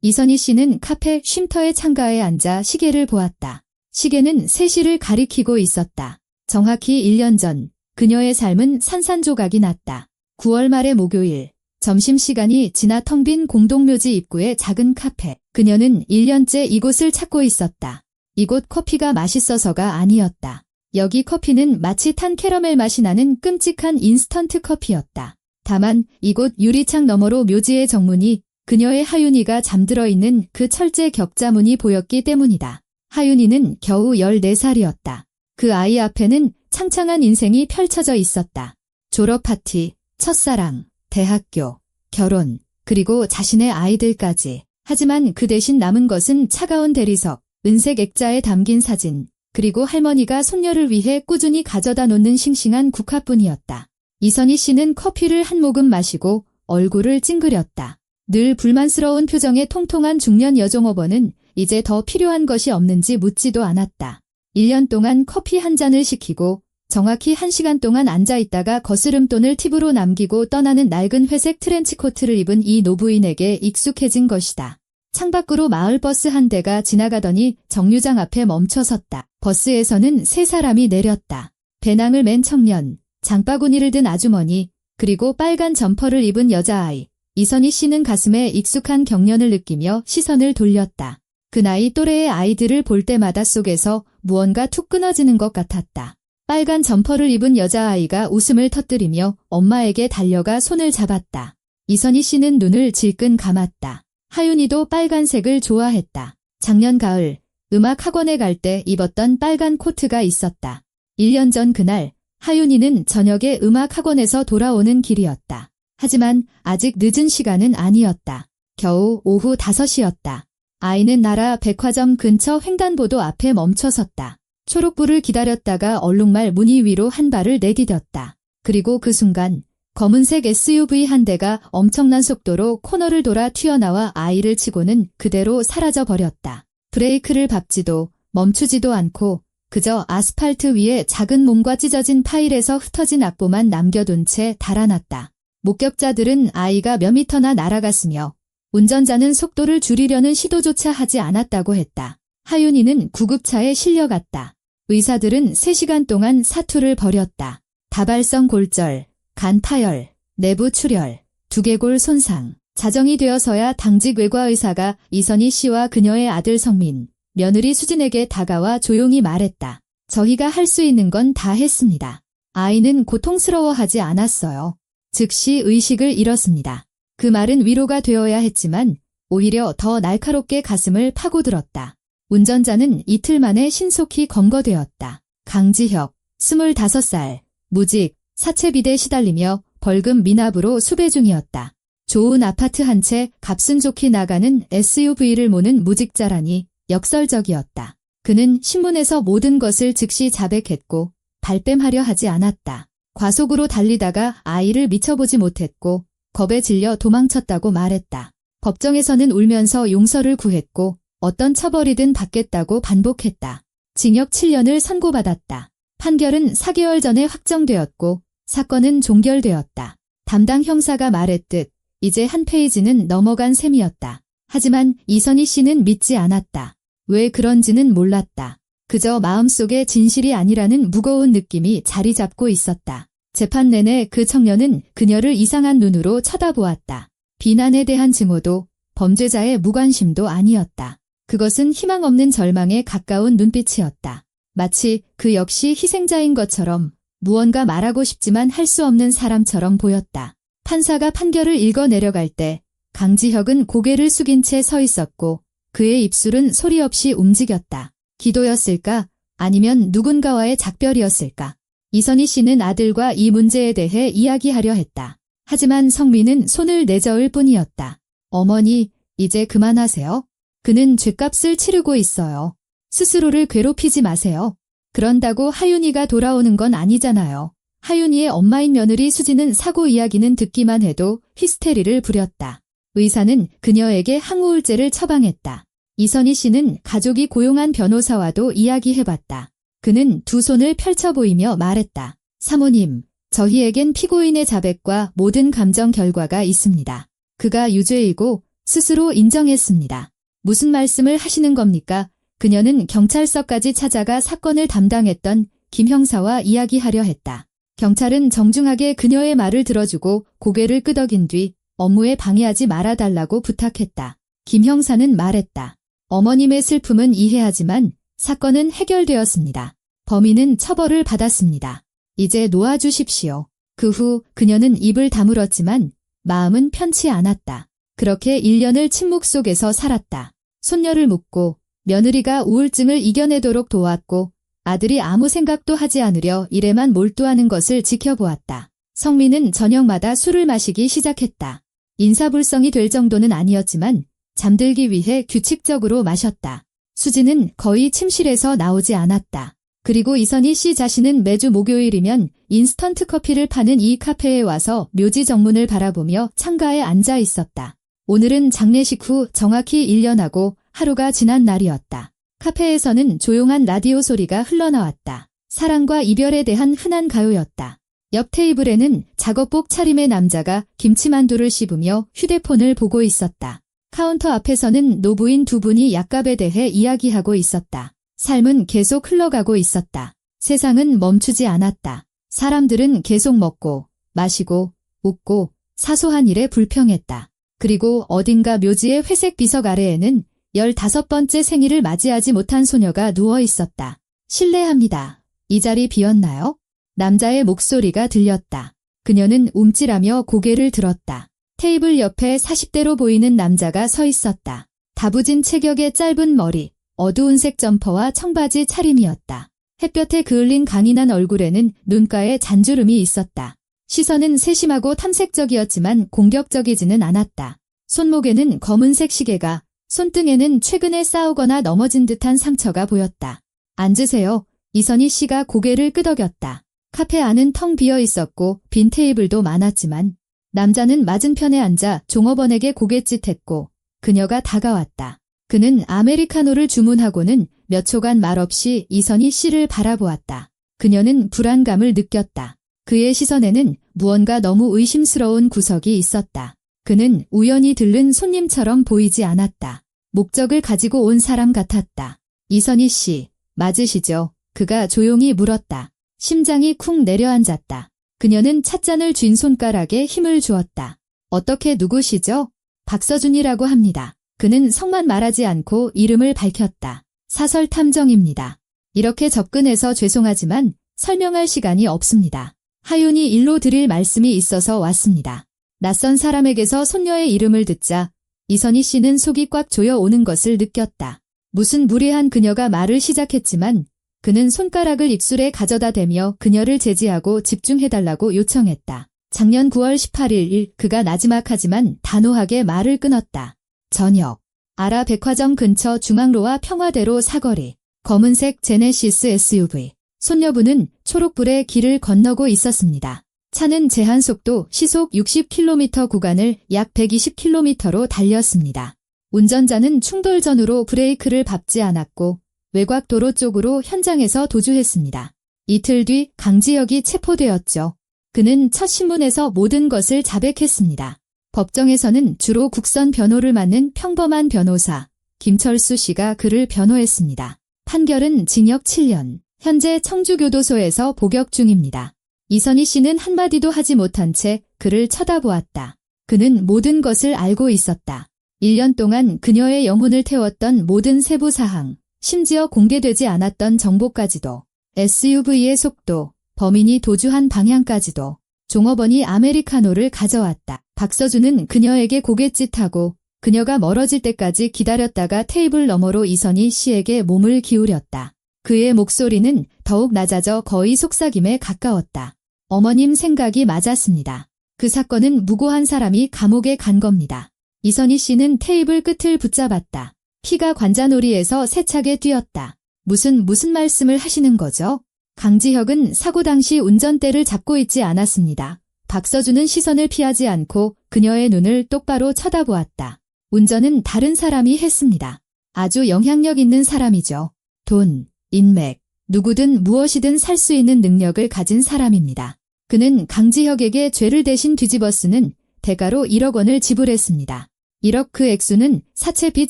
이선희 씨는 카페 쉼터의 창가에 앉아 시계를 보았다. 시계는 3시를 가리키고 있었다. 정확히 1년 전 그녀의 삶은 산산조각이 났다. 9월 말의 목요일, 점심시간이 지나 텅 빈 공동묘지 입구의 작은 카페. 그녀는 1년째 이곳을 찾고 있었다. 이곳 커피가 맛있어서가 아니었다. 여기 커피는 마치 탄 캐러멜 맛이 나는 끔찍한 인스턴트 커피였다. 다만 이곳 유리창 너머로 묘지의 정문이 그녀의 하윤이가 잠들어 있는 그 철제 격자문이 보였기 때문이다. 하윤이는 겨우 14살이었다. 그 아이 앞에는 창창한 인생이 펼쳐져 있었다. 졸업 파티, 첫사랑, 대학교, 결혼, 그리고 자신의 아이들까지. 하지만 그 대신 남은 것은 차가운 대리석, 은색 액자에 담긴 사진, 그리고 할머니가 손녀를 위해 꾸준히 가져다 놓는 싱싱한 국화뿐이었다. 이선희 씨는 커피를 한 모금 마시고 얼굴을 찡그렸다. 늘 불만스러운 표정의 통통한 중년 여종업원은 이제 더 필요한 것이 없는지 묻지도 않았다. 1년 동안 커피 한 잔을 시키고 정확히 1시간 동안 앉아있다가 거스름돈을 팁으로 남기고 떠나는 낡은 회색 트렌치코트를 입은 이 노부인에게 익숙해진 것이다. 창밖으로 마을버스 한 대가 지나가더니 정류장 앞에 멈춰섰다. 버스에서는 3사람이 내렸다. 배낭을 맨 청년, 장바구니를 든 아주머니, 그리고 빨간 점퍼를 입은 여자아이. 이선희 씨는 가슴에 익숙한 경련을 느끼며 시선을 돌렸다. 그 나이 또래의 아이들을 볼 때마다 속에서 무언가 툭 끊어지는 것 같았다. 빨간 점퍼를 입은 여자아이가 웃음을 터뜨리며 엄마에게 달려가 손을 잡았다. 이선희 씨는 눈을 질끈 감았다. 하윤이도 빨간색을 좋아했다. 작년 가을, 음악 학원에 갈 때 입었던 빨간 코트가 있었다. 1년 전 그날, 하윤이는 저녁에 음악 학원에서 돌아오는 길이었다. 하지만 아직 늦은 시간은 아니었다. 겨우 오후 5시였다. 아이는 나라 백화점 근처 횡단보도 앞에 멈춰섰다. 초록불을 기다렸다가 얼룩말 무늬 위로 한 발을 내디뎠다. 그리고 그 순간 검은색 SUV 한 대가 엄청난 속도로 코너를 돌아 튀어나와 아이를 치고는 그대로 사라져버렸다. 브레이크를 밟지도 멈추지도 않고 그저 아스팔트 위에 작은 몸과 찢어진 파일에서 흩어진 악보만 남겨둔 채 달아났다. 목격자들은 아이가 몇 미터나 날아갔으며 운전자는 속도를 줄이려는 시도조차 하지 않았다고 했다. 하윤이는 구급차에 실려갔다. 의사들은 3시간 동안 사투를 벌였다. 다발성 골절, 간 파열, 내부 출혈, 두개골 손상. 자정이 되어서야 당직 외과의사가 이선희 씨와 그녀의 아들 성민, 며느리 수진에게 다가와 조용히 말했다. 저희가 할 수 있는 건 다 했습니다. 아이는 고통스러워하지 않았어요. 즉시 의식을 잃었습니다. 그 말은 위로가 되어야 했지만 오히려 더 날카롭게 가슴을 파고들었다. 운전자는 이틀 만에 신속히 검거되었다. 강지혁, 25살, 무직, 사채빚에 시달리며 벌금 미납으로 수배 중이었다. 좋은 아파트 한 채 값은 좋게 나가는 SUV를 모는 무직자라니 역설적이었다. 그는 신문에서 모든 것을 즉시 자백했고 발뺌하려 하지 않았다. 과속으로 달리다가 아이를 미쳐보지 못했고 겁에 질려 도망쳤다고 말했다. 법정에서는 울면서 용서를 구했고 어떤 처벌이든 받겠다고 반복했다. 징역 7년을 선고받았다. 판결은 4개월 전에 확정되었고 사건은 종결되었다. 담당 형사가 말했듯 이제 한 페이지는 넘어간 셈이었다. 하지만 이선희 씨는 믿지 않았다. 왜 그런지는 몰랐다. 그저 마음속에 진실이 아니라는 무거운 느낌이 자리 잡고 있었다. 재판 내내 그 청년은 그녀를 이상한 눈으로 쳐다보았다. 비난에 대한 증오도 범죄자의 무관심도 아니었다. 그것은 희망 없는 절망에 가까운 눈빛이었다. 마치 그 역시 희생자인 것처럼 무언가 말하고 싶지만 할 수 없는 사람처럼 보였다. 판사가 판결을 읽어 내려갈 때 강지혁은 고개를 숙인 채 서 있었고 그의 입술은 소리 없이 움직였다. 기도였을까? 아니면 누군가와의 작별이었을까? 이선희 씨는 아들과 이 문제에 대해 이야기하려 했다. 하지만 성민은 손을 내저을 뿐이었다. 어머니, 이제 그만하세요. 그는 죗값을 치르고 있어요. 스스로를 괴롭히지 마세요. 그런다고 하윤이가 돌아오는 건 아니잖아요. 하윤이의 엄마인 며느리 수지는 사고 이야기는 듣기만 해도 히스테리를 부렸다. 의사는 그녀에게 항우울제를 처방했다. 이선희 씨는 가족이 고용한 변호사와도 이야기해봤다. 그는 두 손을 펼쳐 보이며 말했다. 사모님, 저희에겐 피고인의 자백과 모든 감정 결과가 있습니다. 그가 유죄이고 스스로 인정했습니다. 무슨 말씀을 하시는 겁니까? 그녀는 경찰서까지 찾아가 사건을 담당했던 김 형사와 이야기하려 했다. 경찰은 정중하게 그녀의 말을 들어주고 고개를 끄덕인 뒤 업무에 방해하지 말아달라고 부탁했다. 김 형사는 말했다. 어머님의 슬픔은 이해하지만 사건은 해결되었습니다. 범인은 처벌을 받았습니다. 이제 놓아주십시오. 그 후 그녀는 입을 다물었지만 마음은 편치 않았다. 그렇게 1년을 침묵 속에서 살았다. 손녀를 묻고 며느리가 우울증을 이겨내도록 도왔고 아들이 아무 생각도 하지 않으려 일에만 몰두하는 것을 지켜보았다. 성민은 저녁마다 술을 마시기 시작했다. 인사불성이 될 정도는 아니었지만 잠들기 위해 규칙적으로 마셨다. 수지는 거의 침실에서 나오지 않았다. 그리고 이선희 씨 자신은 매주 목요일이면 인스턴트 커피를 파는 이 카페에 와서 묘지 정문을 바라보며 창가에 앉아 있었다. 오늘은 장례식 후 정확히 1년하고 하루가 지난 날이었다. 카페에서는 조용한 라디오 소리가 흘러나왔다. 사랑과 이별에 대한 흔한 가요였다. 옆 테이블에는 작업복 차림의 남자가 김치만두를 씹으며 휴대폰을 보고 있었다. 카운터 앞에서는 노부인 두 분이 약값에 대해 이야기하고 있었다. 삶은 계속 흘러가고 있었다. 세상은 멈추지 않았다. 사람들은 계속 먹고, 마시고, 웃고, 사소한 일에 불평했다. 그리고 어딘가 묘지의 회색 비석 아래에는 15번째 생일을 맞이하지 못한 소녀가 누워 있었다. 실례합니다. 이 자리 비었나요? 남자의 목소리가 들렸다. 그녀는 움찔하며 고개를 들었다. 테이블 옆에 40대로 보이는 남자가 서 있었다. 다부진 체격의 짧은 머리, 어두운 색 점퍼와 청바지 차림이었다. 햇볕에 그을린 강인한 얼굴에는 눈가에 잔주름이 있었다. 시선은 세심하고 탐색적이었지만 공격적이지는 않았다. 손목에는 검은색 시계가, 손등에는 최근에 싸우거나 넘어진 듯한 상처가 보였다. 앉으세요. 이선희 씨가 고개를 끄덕였다. 카페 안은 텅 비어 있었고 빈 테이블도 많았지만 남자는 맞은편에 앉아 종업원에게 고갯짓했고 그녀가 다가왔다. 그는 아메리카노를 주문하고는 몇 초간 말없이 이선희 씨를 바라보았다. 그녀는 불안감을 느꼈다. 그의 시선에는 무언가 너무 의심스러운 구석이 있었다. 그는 우연히 들른 손님처럼 보이지 않았다. 목적을 가지고 온 사람 같았다. 이선희 씨, 맞으시죠? 그가 조용히 물었다. 심장이 쿵 내려앉았다. 그녀는 찻잔을 쥔 손가락에 힘을 주었다. 어떻게 누구시죠? 박서준이라고 합니다. 그는 성만 말하지 않고 이름을 밝혔다. 사설 탐정입니다. 이렇게 접근해서 죄송하지만 설명할 시간이 없습니다. 하윤이 일로 드릴 말씀이 있어서 왔습니다. 낯선 사람에게서 손녀의 이름을 듣자 이선희 씨는 속이 꽉 조여오는 것을 느꼈다. 무슨 무례한 그녀가 말을 시작했지만 그는 손가락을 입술에 가져다 대며 그녀를 제지하고 집중해달라고 요청했다. 작년 9월 18일 그가 나지막하지만 단호하게 말을 끊었다. 저녁. 아라 백화점 근처 중앙로와 평화대로 사거리. 검은색 제네시스 SUV. 손녀분은 초록불에 길을 건너고 있었습니다. 차는 제한속도 시속 60km 구간을 약 120km로 달렸습니다. 운전자는 충돌 전후로 브레이크를 밟지 않았고 외곽 도로 쪽으로 현장에서 도주했습니다. 이틀 뒤 강지혁이 체포되었죠. 그는 첫 신문에서 모든 것을 자백했습니다. 법정에서는 주로 국선 변호를 맡는 평범한 변호사 김철수 씨가 그를 변호했습니다. 판결은 징역 7년, 현재 청주교도소에서 복역 중입니다. 이선희 씨는 한마디도 하지 못한 채 그를 쳐다보았다. 그는 모든 것을 알고 있었다. 1년 동안 그녀의 영혼을 태웠던 모든 세부 사항, 심지어 공개되지 않았던 정보까지도, SUV의 속도, 범인이 도주한 방향까지도, 종업원이 아메리카노를 가져왔다. 박서준은 그녀에게 고갯짓하고 그녀가 멀어질 때까지 기다렸다가 테이블 너머로 이선희 씨에게 몸을 기울였다. 그의 목소리는 더욱 낮아져 거의 속삭임에 가까웠다. 어머님 생각이 맞았습니다. 그 사건은 무고한 사람이 감옥에 간 겁니다. 이선희 씨는 테이블 끝을 붙잡았다. 피가 관자놀이에서 세차게 뛰었다. 무슨 말씀을 하시는 거죠? 강지혁은 사고 당시 운전대를 잡고 있지 않았습니다. 박서준은 시선을 피하지 않고 그녀의 눈을 똑바로 쳐다보았다. 운전은 다른 사람이 했습니다. 아주 영향력 있는 사람이죠. 돈, 인맥, 누구든 무엇이든 살 수 있는 능력을 가진 사람입니다. 그는 강지혁에게 죄를 대신 뒤집어 쓰는 대가로 1억 원을 지불했습니다. 1억 그 액수는 사채 빚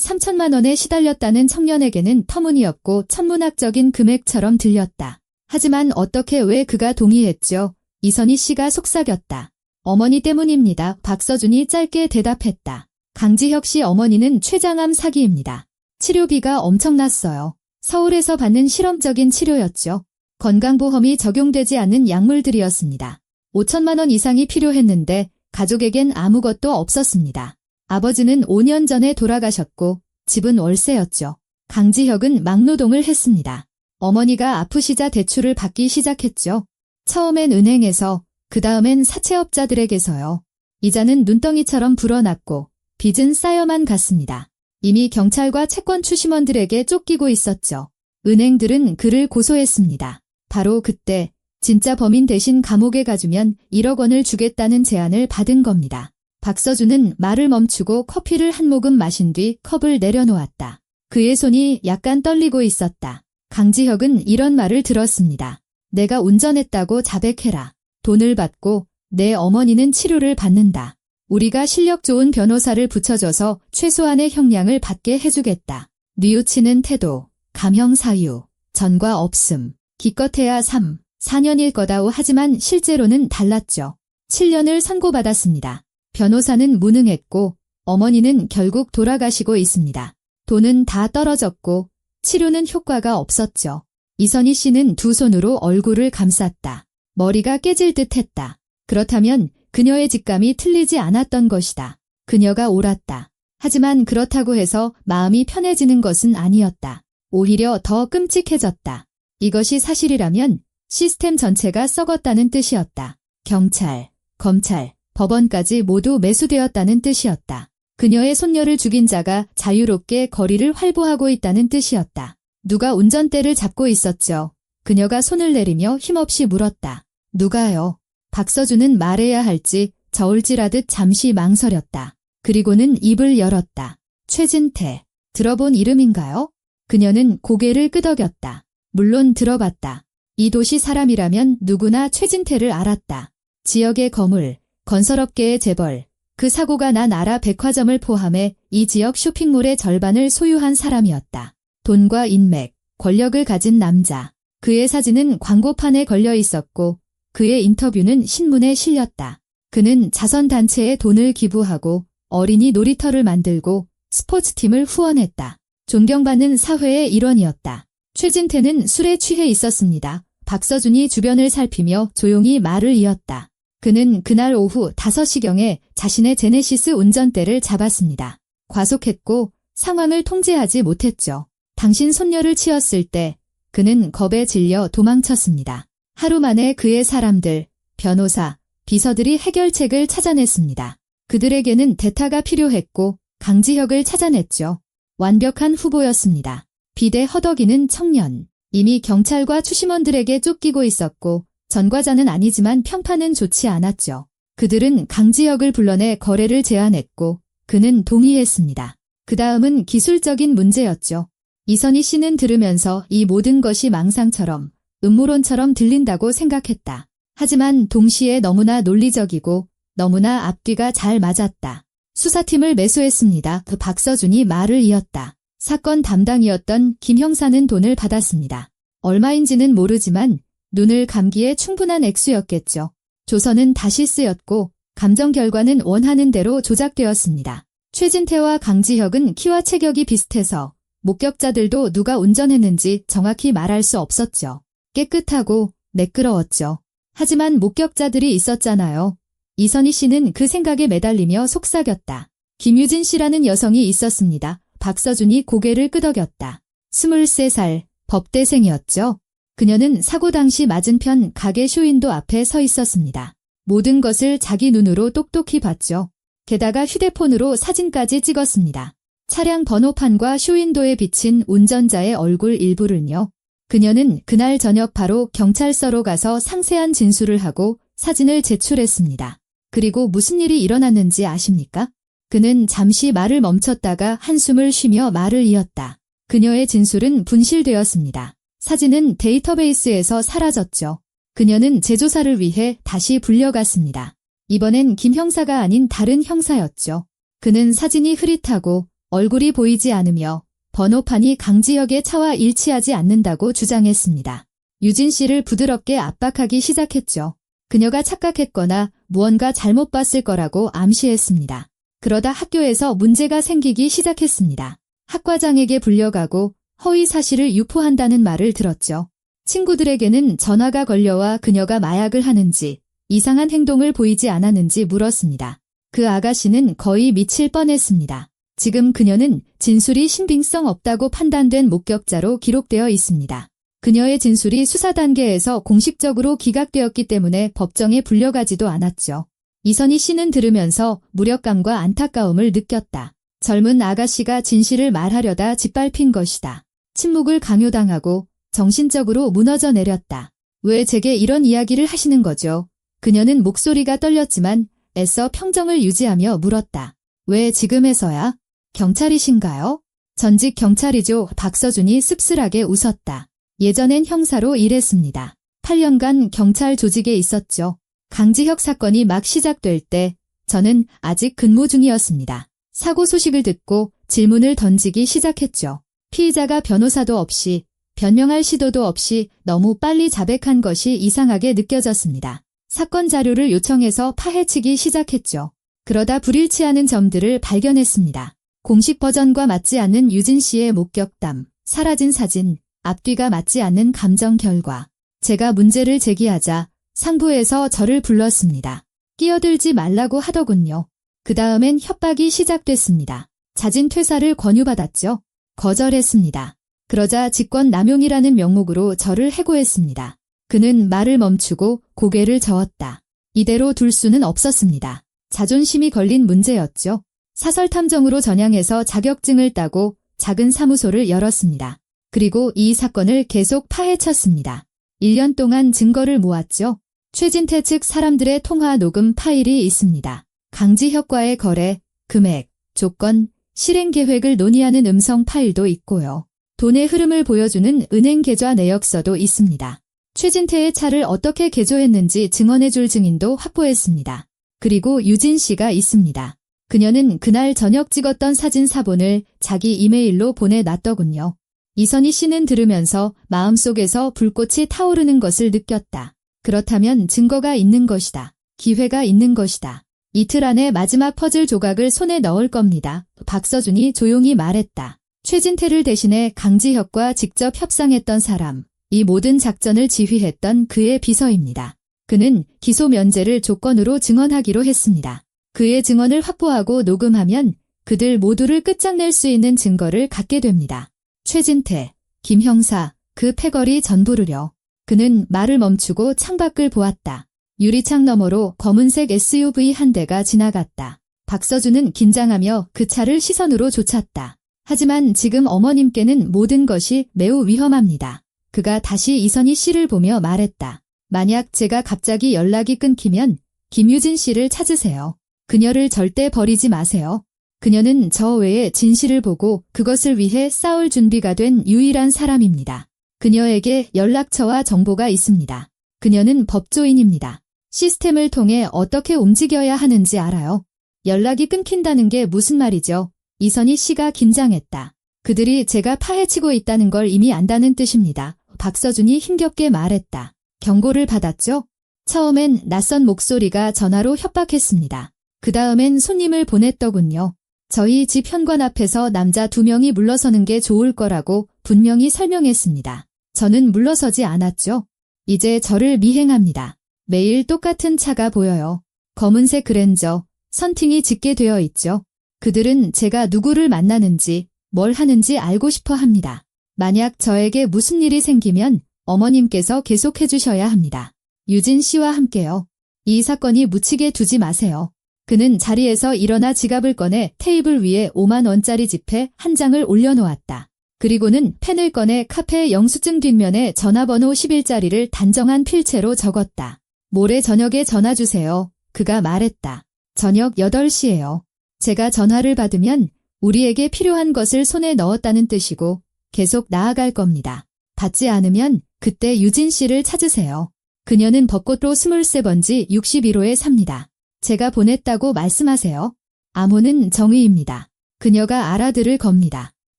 3천만 원에 시달렸다는 청년에게는 터무니없고 천문학적인 금액처럼 들렸다. 하지만 어떻게 왜 그가 동의했죠? 이선희 씨가 속삭였다. 어머니 때문입니다. 박서준이 짧게 대답했다. 강지혁 씨 어머니는 췌장암 사기입니다. 치료비가 엄청났어요. 서울에서 받는 실험적인 치료였죠. 건강보험이 적용되지 않는 약물들이었습니다. 5천만 원 이상이 필요했는데 가족에겐 아무것도 없었습니다. 아버지는 5년 전에 돌아가셨고 집은 월세였죠. 강지혁은 막노동을 했습니다. 어머니가 아프시자 대출을 받기 시작했죠. 처음엔 은행에서, 그 다음엔 사채업자들에게서요. 이자는 눈덩이처럼 불어났고 빚은 쌓여만 갔습니다. 이미 경찰과 채권 추심원들에게 쫓기고 있었죠. 은행들은 그를 고소했습니다. 바로 그때 진짜 범인 대신 감옥에 가주면 1억 원을 주겠다는 제안을 받은 겁니다. 박서준은 말을 멈추고 커피를 한 모금 마신 뒤 컵을 내려놓았다. 그의 손이 약간 떨리고 있었다. 강지혁은 이런 말을 들었습니다. 내가 운전했다고 자백해라. 돈을 받고 내 어머니는 치료를 받는다. 우리가 실력 좋은 변호사를 붙여줘서 최소한의 형량을 받게 해주겠다. 뉘우치는 태도, 감형 사유, 전과 없음, 기껏해야 3, 4년일 거다오. 하지만 실제로는 달랐죠. 7년을 선고받았습니다. 변호사는 무능했고 어머니는 결국 돌아가시고 있습니다. 돈은 다 떨어졌고 치료는 효과가 없었죠. 이선희 씨는 두 손으로 얼굴을 감쌌다. 머리가 깨질 듯했다. 그렇다면 그녀의 직감이 틀리지 않았던 것이다. 그녀가 옳았다. 하지만 그렇다고 해서 마음이 편해지는 것은 아니었다. 오히려 더 끔찍해졌다. 이것이 사실이라면 시스템 전체가 썩었다는 뜻이었다. 경찰, 검찰, 법원까지 모두 매수되었다는 뜻이었다. 그녀의 손녀를 죽인 자가 자유롭게 거리를 활보하고 있다는 뜻이었다. 누가 운전대를 잡고 있었죠. 그녀가 손을 내리며 힘없이 물었다. 누가요? 박서준은 말해야 할지 저울질하듯 잠시 망설였다. 그리고는 입을 열었다. 최진태. 들어본 이름인가요? 그녀는 고개를 끄덕였다. 물론 들어봤다. 이 도시 사람이라면 누구나 최진태를 알았다. 지역의 거물, 건설업계의 재벌, 그 사고가 난 아라 백화점을 포함해 이 지역 쇼핑몰의 절반을 소유한 사람이었다. 돈과 인맥, 권력을 가진 남자. 그의 사진은 광고판에 걸려 있었고 그의 인터뷰는 신문에 실렸다. 그는 자선단체에 돈을 기부하고 어린이 놀이터를 만들고 스포츠팀을 후원했다. 존경받는 사회의 일원이었다. 최진태는 술에 취해 있었습니다. 박서준이 주변을 살피며 조용히 말을 이었다. 그는 그날 오후 5시경에 자신의 제네시스 운전대를 잡았습니다. 과속했고 상황을 통제하지 못했죠. 당신 손녀를 치었을 때 그는 겁에 질려 도망쳤습니다. 하루 만에 그의 사람들, 변호사, 비서들이 해결책을 찾아냈습니다. 그들에게는 대타가 필요했고 강지혁을 찾아냈죠. 완벽한 후보였습니다. 비대 허덕이는 청년. 이미 경찰과 추심원들에게 쫓기고 있었고 전과자는 아니지만 평판은 좋지 않았죠. 그들은 강지혁을 불러내 거래를 제안했고 그는 동의했습니다. 그 다음은 기술적인 문제였죠. 이선희 씨는 들으면서 이 모든 것이 망상처럼 음모론처럼 들린다고 생각했다. 하지만 동시에 너무나 논리적이고 너무나 앞뒤가 잘 맞았다. 수사팀을 매수했습니다. 그 박서준이 말을 이었다. 사건 담당이었던 김 형사는 돈을 받았습니다. 얼마인지는 모르지만 눈을 감기에 충분한 액수였겠죠. 조서는 다시 쓰였고 감정 결과는 원하는 대로 조작되었습니다. 최진태와 강지혁은 키와 체격이 비슷해서 목격자들도 누가 운전했는지 정확히 말할 수 없었죠. 깨끗하고 매끄러웠죠. 하지만 목격자들이 있었잖아요. 이선희 씨는 그 생각에 매달리며 속삭였다. 김유진 씨라는 여성이 있었습니다. 박서준이 고개를 끄덕였다. 23살, 법대생이었죠. 그녀는 사고 당시 맞은편 가게 쇼윈도 앞에 서 있었습니다. 모든 것을 자기 눈으로 똑똑히 봤죠. 게다가 휴대폰으로 사진까지 찍었습니다. 차량 번호판과 쇼윈도에 비친 운전자의 얼굴 일부를요. 그녀는 그날 저녁 바로 경찰서로 가서 상세한 진술을 하고 사진을 제출했습니다. 그리고 무슨 일이 일어났는지 아십니까? 그는 잠시 말을 멈췄다가 한숨을 쉬며 말을 이었다. 그녀의 진술은 분실되었습니다. 사진은 데이터베이스에서 사라졌죠. 그녀는 재조사를 위해 다시 불려갔습니다. 이번엔 김 형사가 아닌 다른 형사였죠. 그는 사진이 흐릿하고 얼굴이 보이지 않으며 번호판이 강지혁의 차와 일치하지 않는다고 주장했습니다. 유진 씨를 부드럽게 압박하기 시작했죠. 그녀가 착각했거나 무언가 잘못 봤을 거라고 암시했습니다. 그러다 학교에서 문제가 생기기 시작했습니다. 학과장에게 불려가고 허위 사실을 유포한다는 말을 들었죠. 친구들에게는 전화가 걸려와 그녀가 마약을 하는지 이상한 행동을 보이지 않았는지 물었습니다. 그 아가씨는 거의 미칠 뻔했습니다. 지금 그녀는 진술이 신빙성 없다고 판단된 목격자로 기록되어 있습니다. 그녀의 진술이 수사 단계에서 공식적으로 기각되었기 때문에 법정에 불려가지도 않았죠. 이선희 씨는 들으면서 무력감과 안타까움을 느꼈다. 젊은 아가씨가 진실을 말하려다 짓밟힌 것이다. 침묵을 강요당하고 정신적으로 무너져 내렸다. 왜 제게 이런 이야기를 하시는 거죠? 그녀는 목소리가 떨렸지만 애써 평정을 유지하며 물었다. 왜 지금에서야? 경찰이신가요? 전직 경찰이죠. 박서준이 씁쓸하게 웃었다. 예전엔 형사로 일했습니다. 8년간 경찰 조직에 있었죠. 강지혁 사건이 막 시작될 때 저는 아직 근무 중이었습니다. 사고 소식을 듣고 질문을 던지기 시작했죠. 피의자가 변호사도 없이 변명할 시도도 없이 너무 빨리 자백한 것이 이상하게 느껴졌습니다. 사건 자료를 요청해서 파헤치기 시작했죠. 그러다 불일치하는 점들을 발견했습니다. 공식 버전과 맞지 않는 유진 씨의 목격담, 사라진 사진, 앞뒤가 맞지 않는 감정 결과. 제가 문제를 제기하자 상부에서 저를 불렀습니다. 끼어들지 말라고 하더군요. 그 다음엔 협박이 시작됐습니다. 자진 퇴사를 권유받았죠. 거절했습니다. 그러자 직권남용이라는 명목으로 저를 해고했습니다. 그는 말을 멈추고 고개를 저었다. 이대로 둘 수는 없었습니다. 자존심이 걸린 문제였죠. 사설탐정으로 전향해서 자격증을 따고 작은 사무소를 열었습니다. 그리고 이 사건을 계속 파헤쳤습니다. 1년 동안 증거를 모았죠. 최진태 측 사람들의 통화 녹음 파일이 있습니다. 강지혁과의 거래, 금액, 조건, 실행 계획을 논의하는 음성 파일도 있고요. 돈의 흐름을 보여주는 은행 계좌 내역서도 있습니다. 최진태의 차를 어떻게 개조했는지 증언해줄 증인도 확보했습니다. 그리고 유진 씨가 있습니다. 그녀는 그날 저녁 찍었던 사진 사본을 자기 이메일로 보내놨더군요. 이선희 씨는 들으면서 마음속에서 불꽃이 타오르는 것을 느꼈다. 그렇다면 증거가 있는 것이다. 기회가 있는 것이다. 이틀 안에 마지막 퍼즐 조각을 손에 넣을 겁니다. 박서준이 조용히 말했다. 최진태를 대신해 강지혁과 직접 협상했던 사람, 이 모든 작전을 지휘했던 그의 비서입니다. 그는 기소 면제를 조건으로 증언하기로 했습니다. 그의 증언을 확보하고 녹음하면 그들 모두를 끝장낼 수 있는 증거를 갖게 됩니다. 최진태, 김 형사, 그 패거리 전부를요. 그는 말을 멈추고 창밖을 보았다. 유리창 너머로 검은색 SUV 한 대가 지나갔다. 박서준은 긴장하며 그 차를 시선으로 좇았다. 하지만 지금 어머님께는 모든 것이 매우 위험합니다. 그가 다시 이선희 씨를 보며 말했다. 만약 제가 갑자기 연락이 끊기면 김유진 씨를 찾으세요. 그녀를 절대 버리지 마세요. 그녀는 저 외에 진실을 보고 그것을 위해 싸울 준비가 된 유일한 사람입니다. 그녀에게 연락처와 정보가 있습니다. 그녀는 법조인입니다. 시스템을 통해 어떻게 움직여야 하는지 알아요. 연락이 끊긴다는 게 무슨 말이죠? 이선희 씨가 긴장했다. 그들이 제가 파헤치고 있다는 걸 이미 안다는 뜻입니다. 박서준이 힘겹게 말했다. 경고를 받았죠? 처음엔 낯선 목소리가 전화로 협박했습니다. 그 다음엔 손님을 보냈더군요. 저희 집 현관 앞에서 남자 2명이 물러서는 게 좋을 거라고 분명히 설명했습니다. 저는 물러서지 않았죠. 이제 저를 미행합니다. 매일 똑같은 차가 보여요. 검은색 그랜저, 선팅이 짙게 되어 있죠. 그들은 제가 누구를 만나는지, 뭘 하는지 알고 싶어 합니다. 만약 저에게 무슨 일이 생기면 어머님께서 계속해 주셔야 합니다. 유진 씨와 함께요. 이 사건이 묻히게 두지 마세요. 그는 자리에서 일어나 지갑을 꺼내 테이블 위에 5만 원짜리 지폐 한 장을 올려놓았다. 그리고는 펜을 꺼내 카페 영수증 뒷면에 전화번호 10일짜리를 단정한 필체로 적었다. 모레 저녁에 전화 주세요. 그가 말했다. 저녁 8시예요. 제가 전화를 받으면 우리에게 필요한 것을 손에 넣었다는 뜻이고 계속 나아갈 겁니다. 받지 않으면 그때 유진 씨를 찾으세요. 그녀는 벚꽃로 23번지 61호에 삽니다. 제가 보냈다고 말씀하세요. 암호는 정의입니다. 그녀가 알아들을 겁니다.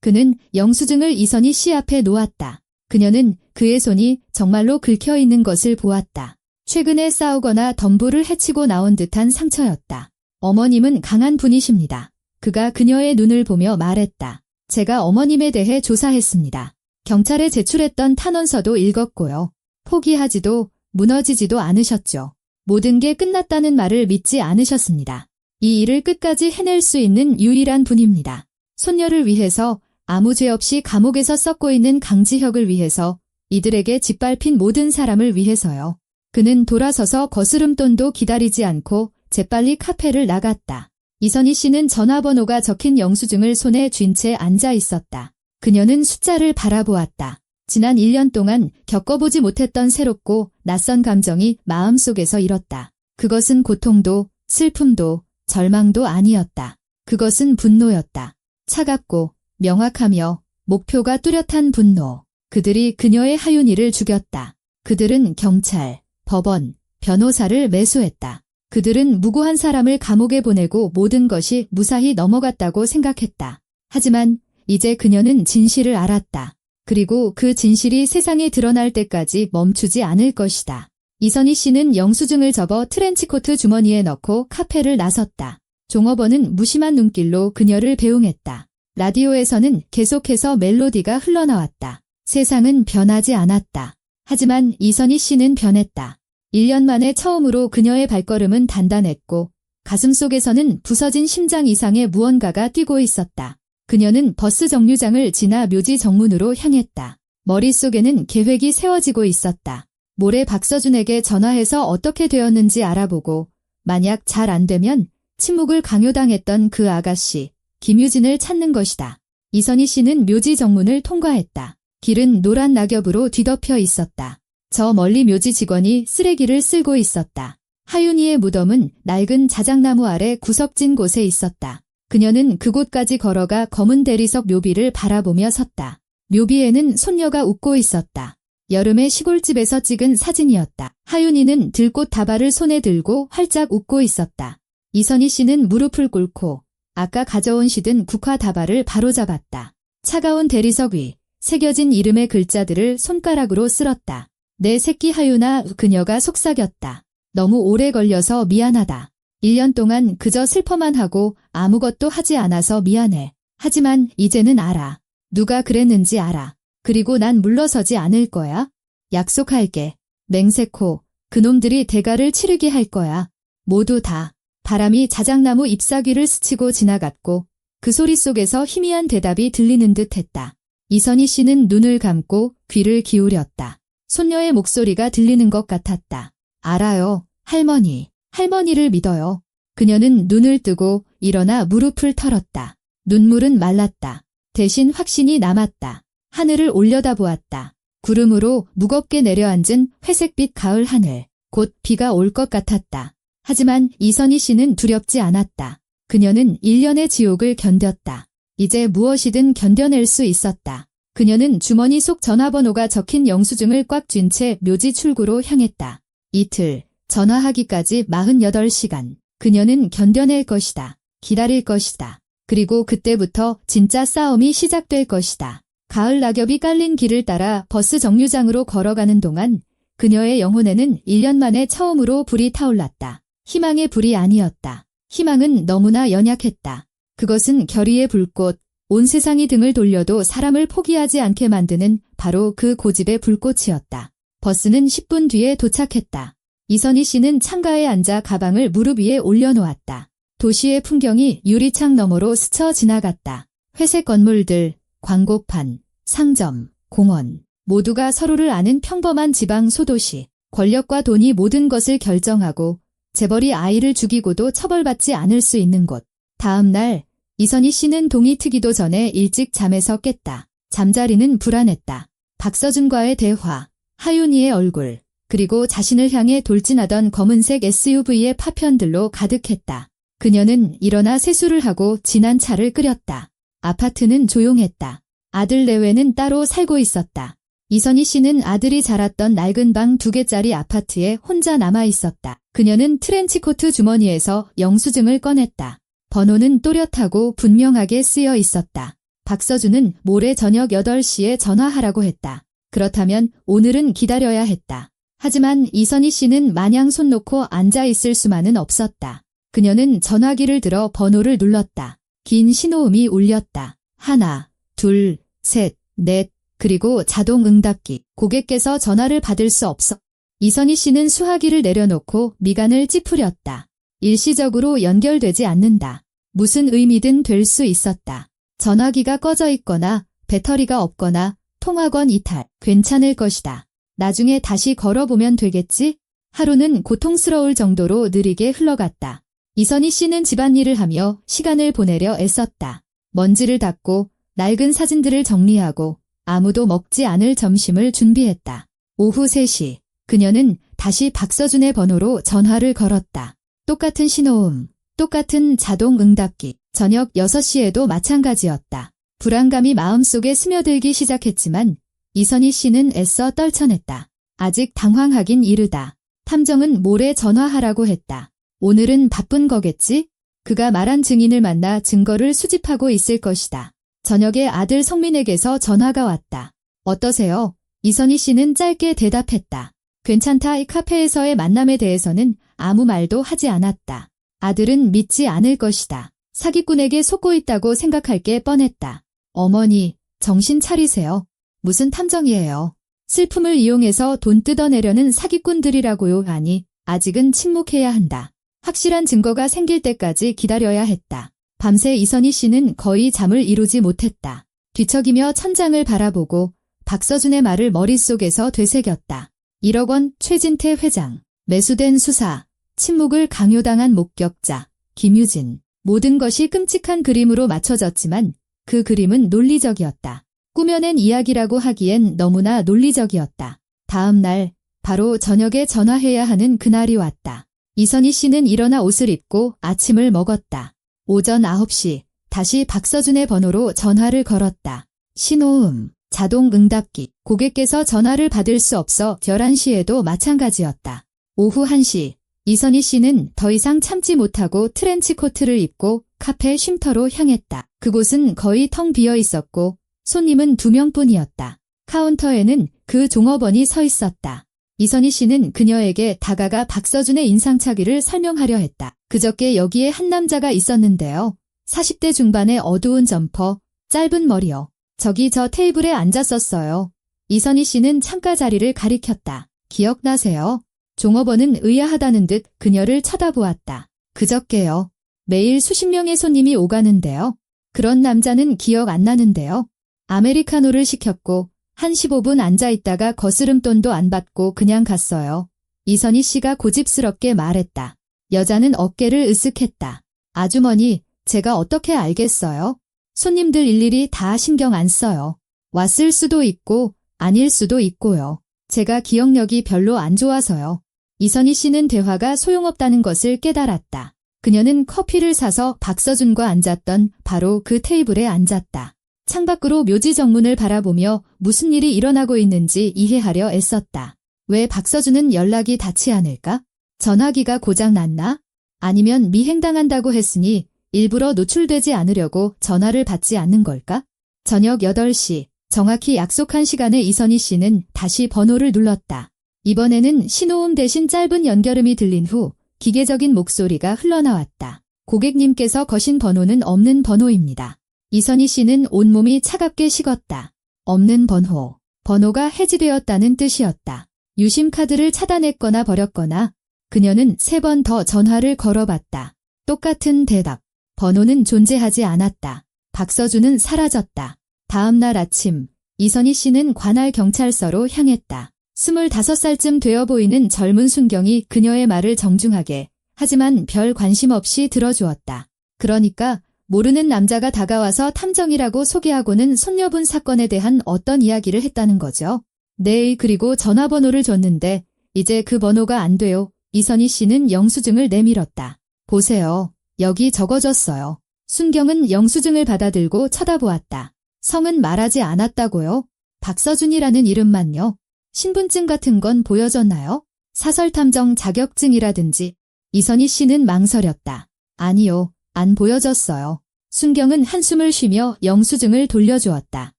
그는 영수증을 이선희 씨 앞에 놓았다. 그녀는 그의 손이 정말로 긁혀 있는 것을 보았다. 최근에 싸우거나 덤보를 해치고 나온 듯한 상처였다. 어머님은 강한 분이십니다. 그가 그녀의 눈을 보며 말했다. 제가 어머님에 대해 조사했습니다. 경찰에 제출했던 탄원서도 읽었고요. 포기하지도 무너지지도 않으셨죠. 모든 게 끝났다는 말을 믿지 않으셨습니다. 이 일을 끝까지 해낼 수 있는 유일한 분입니다. 손녀를 위해서 아무 죄 없이 감옥에서 썩고 있는 강지혁을 위해서 이들에게 짓밟힌 모든 사람을 위해서요. 그는 돌아서서 거스름돈도 기다리지 않고 재빨리 카페를 나갔다. 이선희 씨는 전화번호가 적힌 영수증을 손에 쥔 채 앉아 있었다. 그녀는 숫자를 바라보았다. 지난 1년 동안 겪어보지 못했던 새롭고 낯선 감정이 마음속에서 일었다. 그것은 고통도 슬픔도 절망도 아니었다. 그것은 분노였다. 차갑고 명확하며 목표가 뚜렷한 분노. 그들이 그녀의 하윤이를 죽였다. 그들은 경찰, 법원, 변호사를 매수했다. 그들은 무고한 사람을 감옥에 보내고 모든 것이 무사히 넘어갔다고 생각했다. 하지만 이제 그녀는 진실을 알았다. 그리고 그 진실이 세상에 드러날 때까지 멈추지 않을 것이다. 이선희 씨는 영수증을 접어 트렌치코트 주머니에 넣고 카페를 나섰다. 종업원은 무심한 눈길로 그녀를 배웅했다. 라디오에서는 계속해서 멜로디가 흘러나왔다. 세상은 변하지 않았다. 하지만 이선희 씨는 변했다. 1년 만에 처음으로 그녀의 발걸음은 단단했고 가슴속에서는 부서진 심장 이상의 무언가가 뛰고 있었다. 그녀는 버스 정류장을 지나 묘지 정문으로 향했다. 머릿속에는 계획이 세워지고 있었다. 모레 박서준에게 전화해서 어떻게 되었는지 알아보고 만약 잘 안 되면 침묵을 강요당했던 그 아가씨 김유진을 찾는 것이다. 이선희 씨는 묘지 정문을 통과했다. 길은 노란 낙엽으로 뒤덮여 있었다. 저 멀리 묘지 직원이 쓰레기를 쓸고 있었다. 하윤이의 무덤은 낡은 자작나무 아래 구석진 곳에 있었다. 그녀는 그곳까지 걸어가 검은 대리석 묘비를 바라보며 섰다. 묘비에는 손녀가 웃고 있었다. 여름의 시골집에서 찍은 사진이었다. 하윤이는 들꽃 다발을 손에 들고 활짝 웃고 있었다. 이선희 씨는 무릎을 꿇고 아까 가져온 시든 국화 다발을 바로잡았다. 차가운 대리석 위 새겨진 이름의 글자들을 손가락으로 쓸었다. 내 새끼 하윤아, 그녀가 속삭였다. 너무 오래 걸려서 미안하다. 1년 동안 그저 슬퍼만 하고 아무것도 하지 않아서 미안해. 하지만 이제는 알아. 누가 그랬는지 알아. 그리고 난 물러서지 않을 거야. 약속할게. 맹세코. 그놈들이 대가를 치르게 할 거야. 모두 다. 바람이 자작나무 잎사귀를 스치고 지나갔고 그 소리 속에서 희미한 대답이 들리는 듯 했다. 이선희 씨는 눈을 감고 귀를 기울였다. 손녀의 목소리가 들리는 것 같았다. 알아요, 할머니. 할머니를 믿어요. 그녀는 눈을 뜨고 일어나 무릎을 털었다. 눈물은 말랐다. 대신 확신이 남았다. 하늘을 올려다보았다. 구름으로 무겁게 내려앉은 회색빛 가을 하늘. 곧 비가 올 것 같았다. 하지만 이선희 씨는 두렵지 않았다. 그녀는 1년의 지옥을 견뎠다. 이제 무엇이든 견뎌낼 수 있었다. 그녀는 주머니 속 전화번호가 적힌 영수증을 꽉 쥔 채 묘지 출구로 향했다. 이틀, 전화하기까지 48시간. 그녀는 견뎌낼 것이다. 기다릴 것이다. 그리고 그때부터 진짜 싸움이 시작될 것이다. 가을 낙엽이 깔린 길을 따라 버스 정류장으로 걸어가는 동안 그녀의 영혼에는 1년 만에 처음으로 불이 타올랐다. 희망의 불이 아니었다. 희망은 너무나 연약했다. 그것은 결의의 불꽃, 온 세상이 등을 돌려도 사람을 포기하지 않게 만드는 바로 그 고집의 불꽃이었다. 버스는 10분 뒤에 도착했다. 이선희 씨는 창가에 앉아 가방을 무릎 위에 올려놓았다. 도시의 풍경이 유리창 너머로 스쳐 지나갔다. 회색 건물들, 광고판, 상점, 공원, 모두가 서로를 아는 평범한 지방 소도시. 권력과 돈이 모든 것을 결정하고 재벌이 아이를 죽이고도 처벌받지 않을 수 있는 곳. 다음 날 이선희 씨는 동이 트기도 전에 일찍 잠에서 깼다. 잠자리는 불안했다. 박서준과의 대화, 하윤이의 얼굴, 그리고 자신을 향해 돌진하던 검은색 SUV의 파편들로 가득했다. 그녀는 일어나 세수를 하고 진한 차를 끓였다. 아파트는 조용했다. 아들 내외는 따로 살고 있었다. 이선희 씨는 아들이 자랐던 낡은 방 2개짜리 아파트에 혼자 남아 있었다. 그녀는 트렌치코트 주머니에서 영수증을 꺼냈다. 번호는 또렷하고 분명하게 쓰여 있었다. 박서준은 모레 저녁 8시에 전화하라고 했다. 그렇다면 오늘은 기다려야 했다. 하지만 이선희 씨는 마냥 손 놓고 앉아 있을 수만은 없었다. 그녀는 전화기를 들어 번호를 눌렀다. 긴 신호음이 울렸다. 하나, 둘, 셋, 넷, 그리고 자동 응답기. 고객께서 전화를 받을 수 없어. 이선희 씨는 수화기를 내려놓고 미간을 찌푸렸다. 일시적으로 연결되지 않는다. 무슨 의미든 될 수 있었다. 전화기가 꺼져 있거나 배터리가 없거나 통화권 이탈. 괜찮을 것이다. 나중에 다시 걸어보면 되겠지? 하루는 고통스러울 정도로 느리게 흘러갔다. 이선희 씨는 집안일을 하며 시간을 보내려 애썼다. 먼지를 닦고 낡은 사진들을 정리하고 아무도 먹지 않을 점심을 준비했다. 오후 3시 그녀는 다시 박서준의 번호로 전화를 걸었다. 똑같은 신호음, 똑같은 자동 응답기. 저녁 6시에도 마찬가지였다. 불안감이 마음속에 스며들기 시작했지만 이선희 씨는 애써 떨쳐냈다. 아직 당황하긴 이르다. 탐정은 모레 전화하라고 했다. 오늘은 바쁜 거겠지? 그가 말한 증인을 만나 증거를 수집하고 있을 것이다. 저녁에 아들 성민에게서 전화가 왔다. 어떠세요? 이선희 씨는 짧게 대답했다. 괜찮다. 이 카페에서의 만남에 대해서는 아무 말도 하지 않았다. 아들은 믿지 않을 것이다. 사기꾼에게 속고 있다고 생각할 게 뻔했다. 어머니, 정신 차리세요. 무슨 탐정이에요. 슬픔을 이용해서 돈 뜯어내려는 사기꾼들이라고요. 아니, 아직은 침묵해야 한다. 확실한 증거가 생길 때까지 기다려야 했다. 밤새 이선희 씨는 거의 잠을 이루지 못했다. 뒤척이며 천장을 바라보고 박서준의 말을 머릿속에서 되새겼다. 1억 원 최진태 회장, 매수된 수사, 침묵을 강요당한 목격자, 김유진. 모든 것이 끔찍한 그림으로 맞춰졌지만 그 그림은 논리적이었다. 꾸며낸 이야기라고 하기엔 너무나 논리적이었다. 다음 날, 바로 저녁에 전화해야 하는 그날이 왔다. 이선희 씨는 일어나 옷을 입고 아침을 먹었다. 오전 9시, 다시 박서준의 번호로 전화를 걸었다. 신호음, 자동 응답기. 고객께서 전화를 받을 수 없어 11시에도 마찬가지였다. 오후 1시, 이선희 씨는 더 이상 참지 못하고 트렌치코트를 입고 카페 쉼터로 향했다. 그곳은 거의 텅 비어 있었고 손님은 2명뿐이었다. 카운터에는 그 종업원이 서 있었다. 이선희 씨는 그녀에게 다가가 박서준의 인상착의를 설명하려 했다. 그저께 여기에 한 남자가 있었는데요. 40대 중반의 어두운 점퍼, 짧은 머리요. 저기 저 테이블에 앉았었어요. 이선희 씨는 창가 자리를 가리켰다. 기억나세요? 종업원은 의아하다는 듯 그녀를 쳐다보았다. 그저께요. 매일 수십 명의 손님이 오가는데요. 그런 남자는 기억 안 나는데요. 아메리카노를 시켰고 한 15분 앉아있다가 거스름돈도 안 받고 그냥 갔어요. 이선희 씨가 고집스럽게 말했다. 여자는 어깨를 으쓱했다. 아주머니, 제가 어떻게 알겠어요? 손님들 일일이 다 신경 안 써요. 왔을 수도 있고 아닐 수도 있고요. 제가 기억력이 별로 안 좋아서요. 이선희 씨는 대화가 소용없다는 것을 깨달았다. 그녀는 커피를 사서 박서준과 앉았던 바로 그 테이블에 앉았다. 창밖으로 묘지 정문을 바라보며 무슨 일이 일어나고 있는지 이해하려 애썼다. 왜 박서준은 연락이 닿지 않을까? 전화기가 고장났나? 아니면 미행당한다고 했으니 일부러 노출되지 않으려고 전화를 받지 않는 걸까? 저녁 8시, 정확히 약속한 시간에 이선희 씨는 다시 번호를 눌렀다. 이번에는 신호음 대신 짧은 연결음이 들린 후 기계적인 목소리가 흘러나왔다. 고객님께서 거신 번호는 없는 번호입니다. 이선희 씨는 온몸이 차갑게 식었다. 없는 번호. 번호가 해지되었다는 뜻이었다. 유심카드를 차단했거나 버렸거나 그녀는 3번 더 전화를 걸어봤다. 똑같은 대답. 번호는 존재하지 않았다. 박서준은 사라졌다. 다음 날 아침, 이선희 씨는 관할 경찰서로 향했다. 25살쯤 되어 보이는 젊은 순경이 그녀의 말을 정중하게, 하지만 별 관심 없이 들어주었다. 그러니까 모르는 남자가 다가와서 탐정이라고 소개하고는 손녀분 사건에 대한 어떤 이야기를 했다는 거죠. 네, 그리고 전화번호를 줬는데 이제 그 번호가 안 돼요. 이선희 씨는 영수증을 내밀었다. 보세요. 여기 적어졌어요. 순경은 영수증을 받아들고 쳐다보았다. 성은 말하지 않았다고요? 박서준이라는 이름만요. 신분증 같은 건 보여줬나요? 사설탐정 자격증이라든지. 이선희 씨는 망설였다. 아니요. 안 보여졌어요. 순경은 한숨을 쉬며 영수증을 돌려주었다.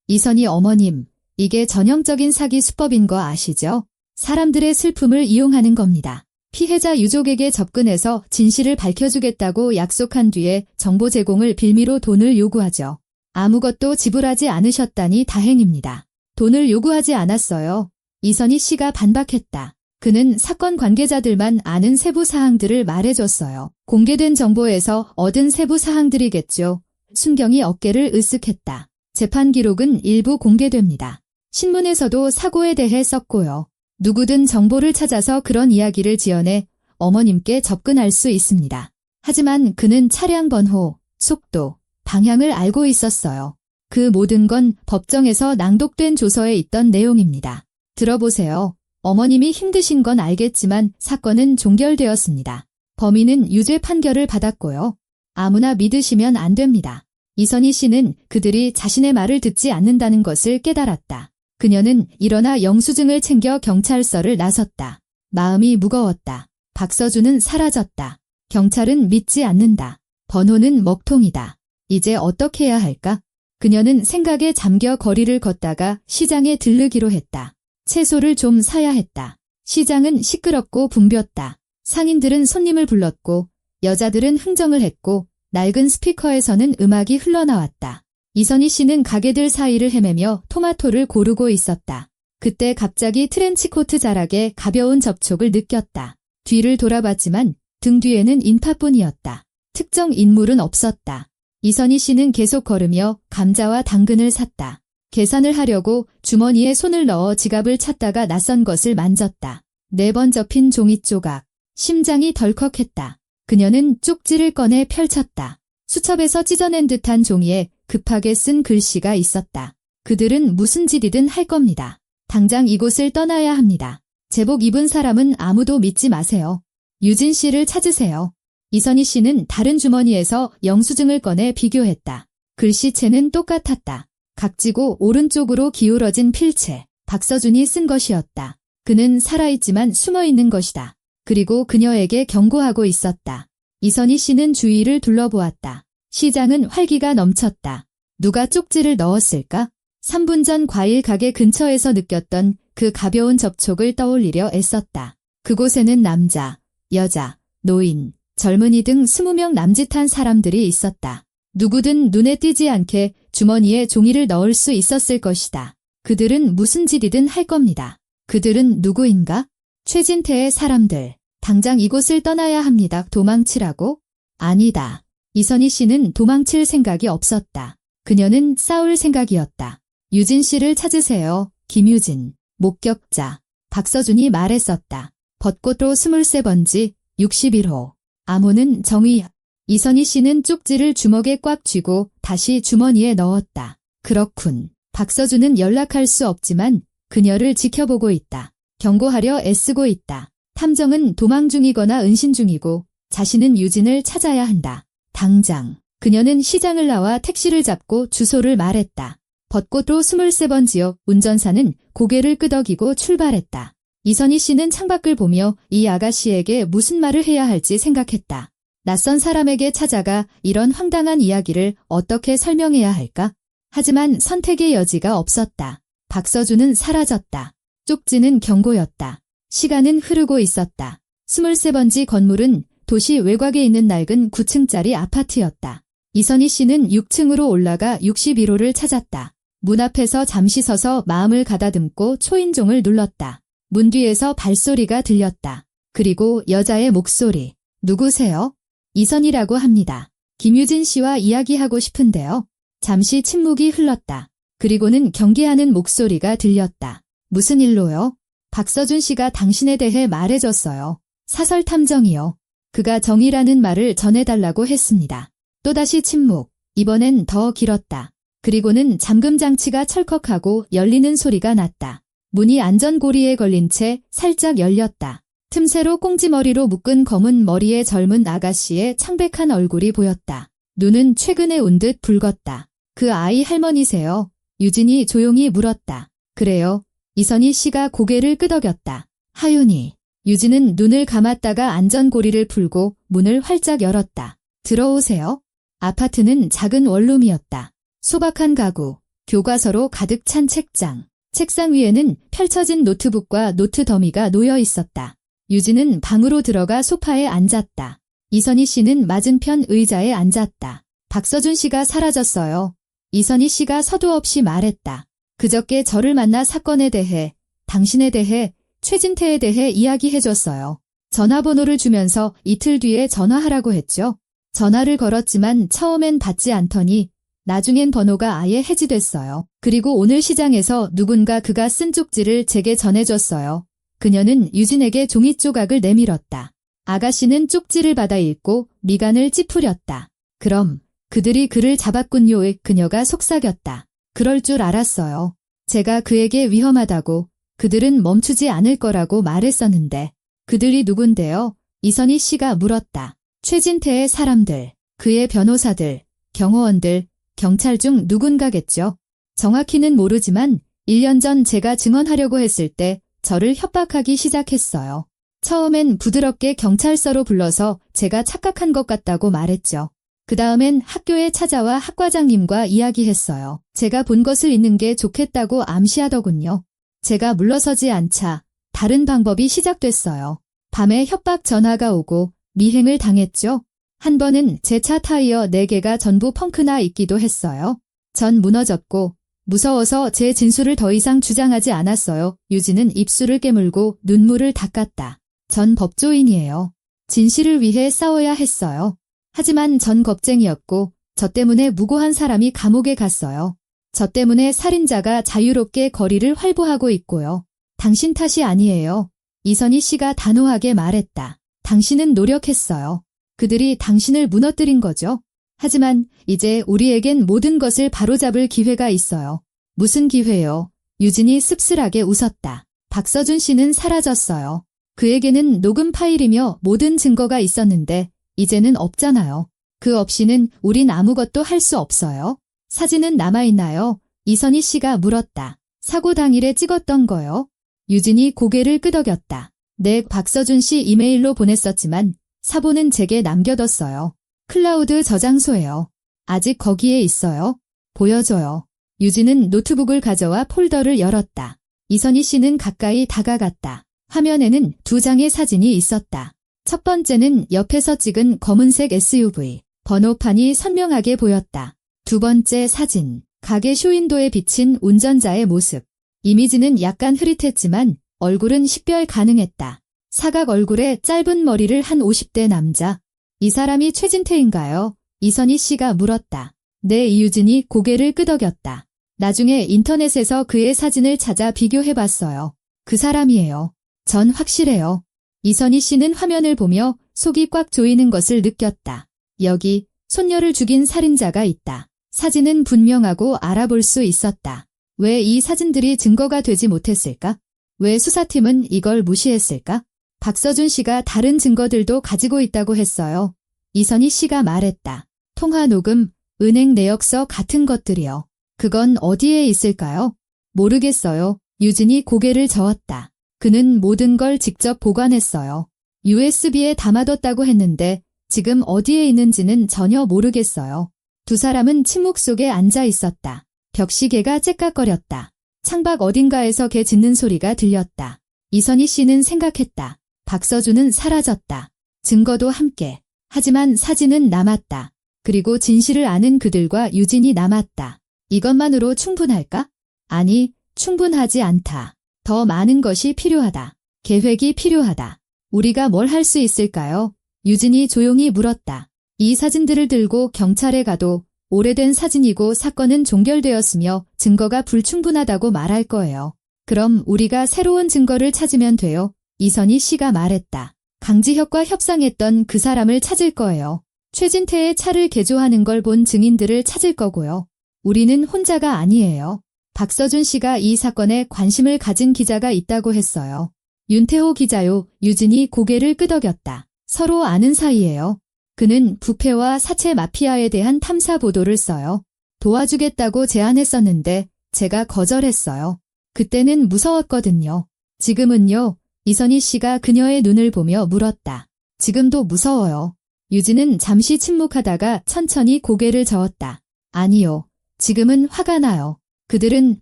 이선희 어머님, 이게 전형적인 사기 수법인 거 아시죠? 사람들의 슬픔을 이용하는 겁니다. 피해자 유족에게 접근해서 진실을 밝혀주겠다고 약속한 뒤에 정보 제공을 빌미로 돈을 요구하죠. 아무것도 지불하지 않으셨다니 다행입니다. 돈을 요구하지 않았어요. 이선희 씨가 반박했다. 그는 사건 관계자들만 아는 세부 사항들을 말해줬어요. 공개된 정보에서 얻은 세부 사항들이겠죠. 순경이 어깨를 으쓱했다. 재판 기록은 일부 공개됩니다. 신문에서도 사고에 대해 썼고요. 누구든 정보를 찾아서 그런 이야기를 지어내 어머님께 접근할 수 있습니다. 하지만 그는 차량 번호, 속도, 방향을 알고 있었어요. 그 모든 건 법정에서 낭독된 조서에 있던 내용입니다. 들어보세요. 어머님이 힘드신 건 알겠지만 사건은 종결되었습니다. 범인은 유죄 판결을 받았고요. 아무나 믿으시면 안 됩니다. 이선희 씨는 그들이 자신의 말을 듣지 않는다는 것을 깨달았다. 그녀는 일어나 영수증을 챙겨 경찰서를 나섰다. 마음이 무거웠다. 박서준은 사라졌다. 경찰은 믿지 않는다. 번호는 먹통이다. 이제 어떻게 해야 할까? 그녀는 생각에 잠겨 거리를 걷다가 시장에 들르기로 했다. 채소를 좀 사야 했다. 시장은 시끄럽고 붐볐다. 상인들은 손님을 불렀고 여자들은 흥정을 했고 낡은 스피커에서는 음악이 흘러나왔다. 이선희 씨는 가게들 사이를 헤매며 토마토를 고르고 있었다. 그때 갑자기 트렌치코트 자락에 가벼운 접촉을 느꼈다. 뒤를 돌아봤지만 등 뒤에는 인파뿐이었다. 특정 인물은 없었다. 이선희 씨는 계속 걸으며 감자와 당근을 샀다. 계산을 하려고 주머니에 손을 넣어 지갑을 찾다가 낯선 것을 만졌다. 4번 접힌 종이 조각. 심장이 덜컥했다. 그녀는 쪽지를 꺼내 펼쳤다. 수첩에서 찢어낸 듯한 종이에 급하게 쓴 글씨가 있었다. 그들은 무슨 짓이든 할 겁니다. 당장 이곳을 떠나야 합니다. 제복 입은 사람은 아무도 믿지 마세요. 유진 씨를 찾으세요. 이선희 씨는 다른 주머니에서 영수증을 꺼내 비교했다. 글씨체는 똑같았다. 각지고 오른쪽으로 기울어진 필체. 박서준이 쓴 것이었다. 그는 살아있지만 숨어있는 것이다. 그리고 그녀에게 경고하고 있었다. 이선희 씨는 주위를 둘러보았다. 시장은 활기가 넘쳤다. 누가 쪽지를 넣었을까? 3분 전 과일 가게 근처에서 느꼈던 그 가벼운 접촉을 떠올리려 애썼다. 그곳에는 남자, 여자, 노인, 젊은이 등 20명 남짓한 사람들이 있었다. 누구든 눈에 띄지 않게 주머니에 종이를 넣을 수 있었을 것이다. 그들은 무슨 짓이든 할 겁니다. 그들은 누구인가? 최진태의 사람들. 당장 이곳을 떠나야 합니다. 도망치라고? 아니다. 이선희 씨는 도망칠 생각이 없었다. 그녀는 싸울 생각이었다. 유진 씨를 찾으세요. 김유진. 목격자. 박서준이 말했었다. 벚꽃로 23번지 61호. 암호는 정의. 이선희 씨는 쪽지를 주먹에 꽉 쥐고 다시 주머니에 넣었다. 그렇군. 박서준은 연락할 수 없지만 그녀를 지켜보고 있다. 경고하려 애쓰고 있다. 탐정은 도망 중이거나 은신 중이고 자신은 유진을 찾아야 한다. 당장. 그녀는 시장을 나와 택시를 잡고 주소를 말했다. 벚꽃로 23번지역. 운전사는 고개를 끄덕이고 출발했다. 이선희 씨는 창밖을 보며 이 아가씨에게 무슨 말을 해야 할지 생각했다. 낯선 사람에게 찾아가 이런 황당한 이야기를 어떻게 설명해야 할까? 하지만 선택의 여지가 없었다. 박서준은 사라졌다. 쪽지는 경고였다. 시간은 흐르고 있었다. 23번지 건물은 도시 외곽에 있는 낡은 9층짜리 아파트였다. 이선희 씨는 6층으로 올라가 61호를 찾았다. 문 앞에서 잠시 서서 마음을 가다듬고 초인종을 눌렀다. 문 뒤에서 발소리가 들렸다. 그리고 여자의 목소리. 누구세요? 이선희라고 합니다. 김유진 씨와 이야기하고 싶은데요. 잠시 침묵이 흘렀다. 그리고는 경계하는 목소리가 들렸다. 무슨 일로요? 박서준 씨가 당신에 대해 말해줬어요. 사설 탐정이요. 그가 정의라는 말을 전해달라고 했습니다. 또다시 침묵. 이번엔 더 길었다. 그리고는 잠금 장치가 철컥하고 열리는 소리가 났다. 문이 안전고리에 걸린 채 살짝 열렸다. 틈새로 꽁지머리로 묶은 검은 머리의 젊은 아가씨의 창백한 얼굴이 보였다. 눈은 최근에 온 듯 붉었다. 그 아이 할머니세요? 유진이 조용히 물었다. 그래요. 이선희 씨가 고개를 끄덕였다. 하윤이. 유진은 눈을 감았다가 안전고리를 풀고 문을 활짝 열었다. 들어오세요. 아파트는 작은 원룸이었다. 소박한 가구, 교과서로 가득 찬 책장. 책상 위에는 펼쳐진 노트북과 노트 더미가 놓여 있었다. 유진은 방으로 들어가 소파에 앉았다. 이선희 씨는 맞은편 의자에 앉았다. 박서준 씨가 사라졌어요. 이선희 씨가 서두 없이 말했다. 그저께 저를 만나 사건에 대해, 당신에 대해, 최진태에 대해 이야기해줬어요. 전화번호를 주면서 이틀 뒤에 전화하라고 했죠. 전화를 걸었지만 처음엔 받지 않더니 나중엔 번호가 아예 해지됐어요. 그리고 오늘 시장에서 누군가 그가 쓴 쪽지를 제게 전해줬어요. 그녀는 유진에게 종이 조각을 내밀었다. 아가씨는 쪽지를 받아 읽고 미간을 찌푸렸다. 그럼 그들이 그를 잡았군요. 그녀가 속삭였다. 그럴 줄 알았어요. 제가 그에게 위험하다고, 그들은 멈추지 않을 거라고 말했었는데. 그들이 누군데요? 이선희 씨가 물었다. 최진태의 사람들, 그의 변호사들, 경호원들, 경찰 중 누군가겠죠. 정확히는 모르지만 1년 전 제가 증언하려고 했을 때 저를 협박하기 시작했어요. 처음엔 부드럽게 경찰서로 불러서 제가 착각한 것 같다고 말했죠. 그 다음엔 학교에 찾아와 학과장님과 이야기했어요. 제가 본 것을 읽는 게 좋겠다고 암시하더군요. 제가 물러서지 않자 다른 방법이 시작됐어요. 밤에 협박 전화가 오고 미행을 당했죠. 한 번은 제 차 타이어 4개가 전부 펑크나 있기도 했어요. 전 무너졌고 무서워서 제 진술을 더 이상 주장하지 않았어요. 유진은 입술을 깨물고 눈물을 닦았다. 전 법조인이에요. 진실을 위해 싸워야 했어요. 하지만 전 겁쟁이였고 저 때문에 무고한 사람이 감옥에 갔어요. 저 때문에 살인자가 자유롭게 거리를 활보하고 있고요. 당신 탓이 아니에요. 이선희 씨가 단호하게 말했다. 당신은 노력했어요. 그들이 당신을 무너뜨린 거죠. 하지만 이제 우리에겐 모든 것을 바로잡을 기회가 있어요. 무슨 기회요? 유진이 씁쓸하게 웃었다. 박서준 씨는 사라졌어요. 그에게는 녹음 파일이며 모든 증거가 있었는데 이제는 없잖아요. 그 없이는 우린 아무것도 할 수 없어요. 사진은 남아있나요? 이선희 씨가 물었다. 사고 당일에 찍었던 거요? 유진이 고개를 끄덕였다. 네, 박서준 씨 이메일로 보냈었지만 사본은 제게 남겨뒀어요. 클라우드 저장소에요. 아직 거기에 있어요. 보여줘요. 유진은 노트북을 가져와 폴더를 열었다. 이선희 씨는 가까이 다가갔다. 화면에는 2장의 사진이 있었다. 첫 번째는 옆에서 찍은 검은색 SUV. 번호판이 선명하게 보였다. 두 번째 사진. 가게 쇼윈도에 비친 운전자의 모습. 이미지는 약간 흐릿했지만 얼굴은 식별 가능했다. 사각 얼굴에 짧은 머리를 한 50대 남자. 이 사람이 최진태인가요? 이선희 씨가 물었다. 네, 이유진이 고개를 끄덕였다. 나중에 인터넷에서 그의 사진을 찾아 비교해봤어요. 그 사람이에요. 전 확실해요. 이선희 씨는 화면을 보며 속이 꽉 조이는 것을 느꼈다. 여기 손녀를 죽인 살인자가 있다. 사진은 분명하고 알아볼 수 있었다. 왜 이 사진들이 증거가 되지 못했을까? 왜 수사팀은 이걸 무시했을까? 박서준 씨가 다른 증거들도 가지고 있다고 했어요. 이선희 씨가 말했다. 통화 녹음, 은행 내역서 같은 것들이요. 그건 어디에 있을까요? 모르겠어요. 유진이 고개를 저었다. 그는 모든 걸 직접 보관했어요. USB에 담아뒀다고 했는데 지금 어디에 있는지는 전혀 모르겠어요. 두 사람은 침묵 속에 앉아 있었다. 벽시계가 째깍거렸다. 창밖 어딘가에서 개 짖는 소리가 들렸다. 이선희 씨는 생각했다. 박서준은 사라졌다. 증거도 함께. 하지만 사진은 남았다. 그리고 진실을 아는 그들과 유진이 남았다. 이것만으로 충분할까? 아니, 충분하지 않다. 더 많은 것이 필요하다. 계획이 필요하다. 우리가 뭘 할 수 있을까요? 유진이 조용히 물었다. 이 사진들을 들고 경찰에 가도 오래된 사진이고 사건은 종결되었으며 증거가 불충분하다고 말할 거예요. 그럼 우리가 새로운 증거를 찾으면 돼요. 이선희 씨가 말했다. 강지혁과 협상했던 그 사람을 찾을 거예요. 최진태의 차를 개조하는 걸 본 증인들을 찾을 거고요. 우리는 혼자가 아니에요. 박서준 씨가 이 사건에 관심을 가진 기자가 있다고 했어요. 윤태호 기자요. 유진이 고개를 끄덕였다. 서로 아는 사이예요. 그는 부패와 사채 마피아에 대한 탐사 보도를 써요. 도와주겠다고 제안했었는데 제가 거절했어요. 그때는 무서웠거든요. 지금은요? 이선희 씨가 그녀의 눈을 보며 물었다. 지금도 무서워요. 유진은 잠시 침묵하다가 천천히 고개를 저었다. 아니요. 지금은 화가 나요. 그들은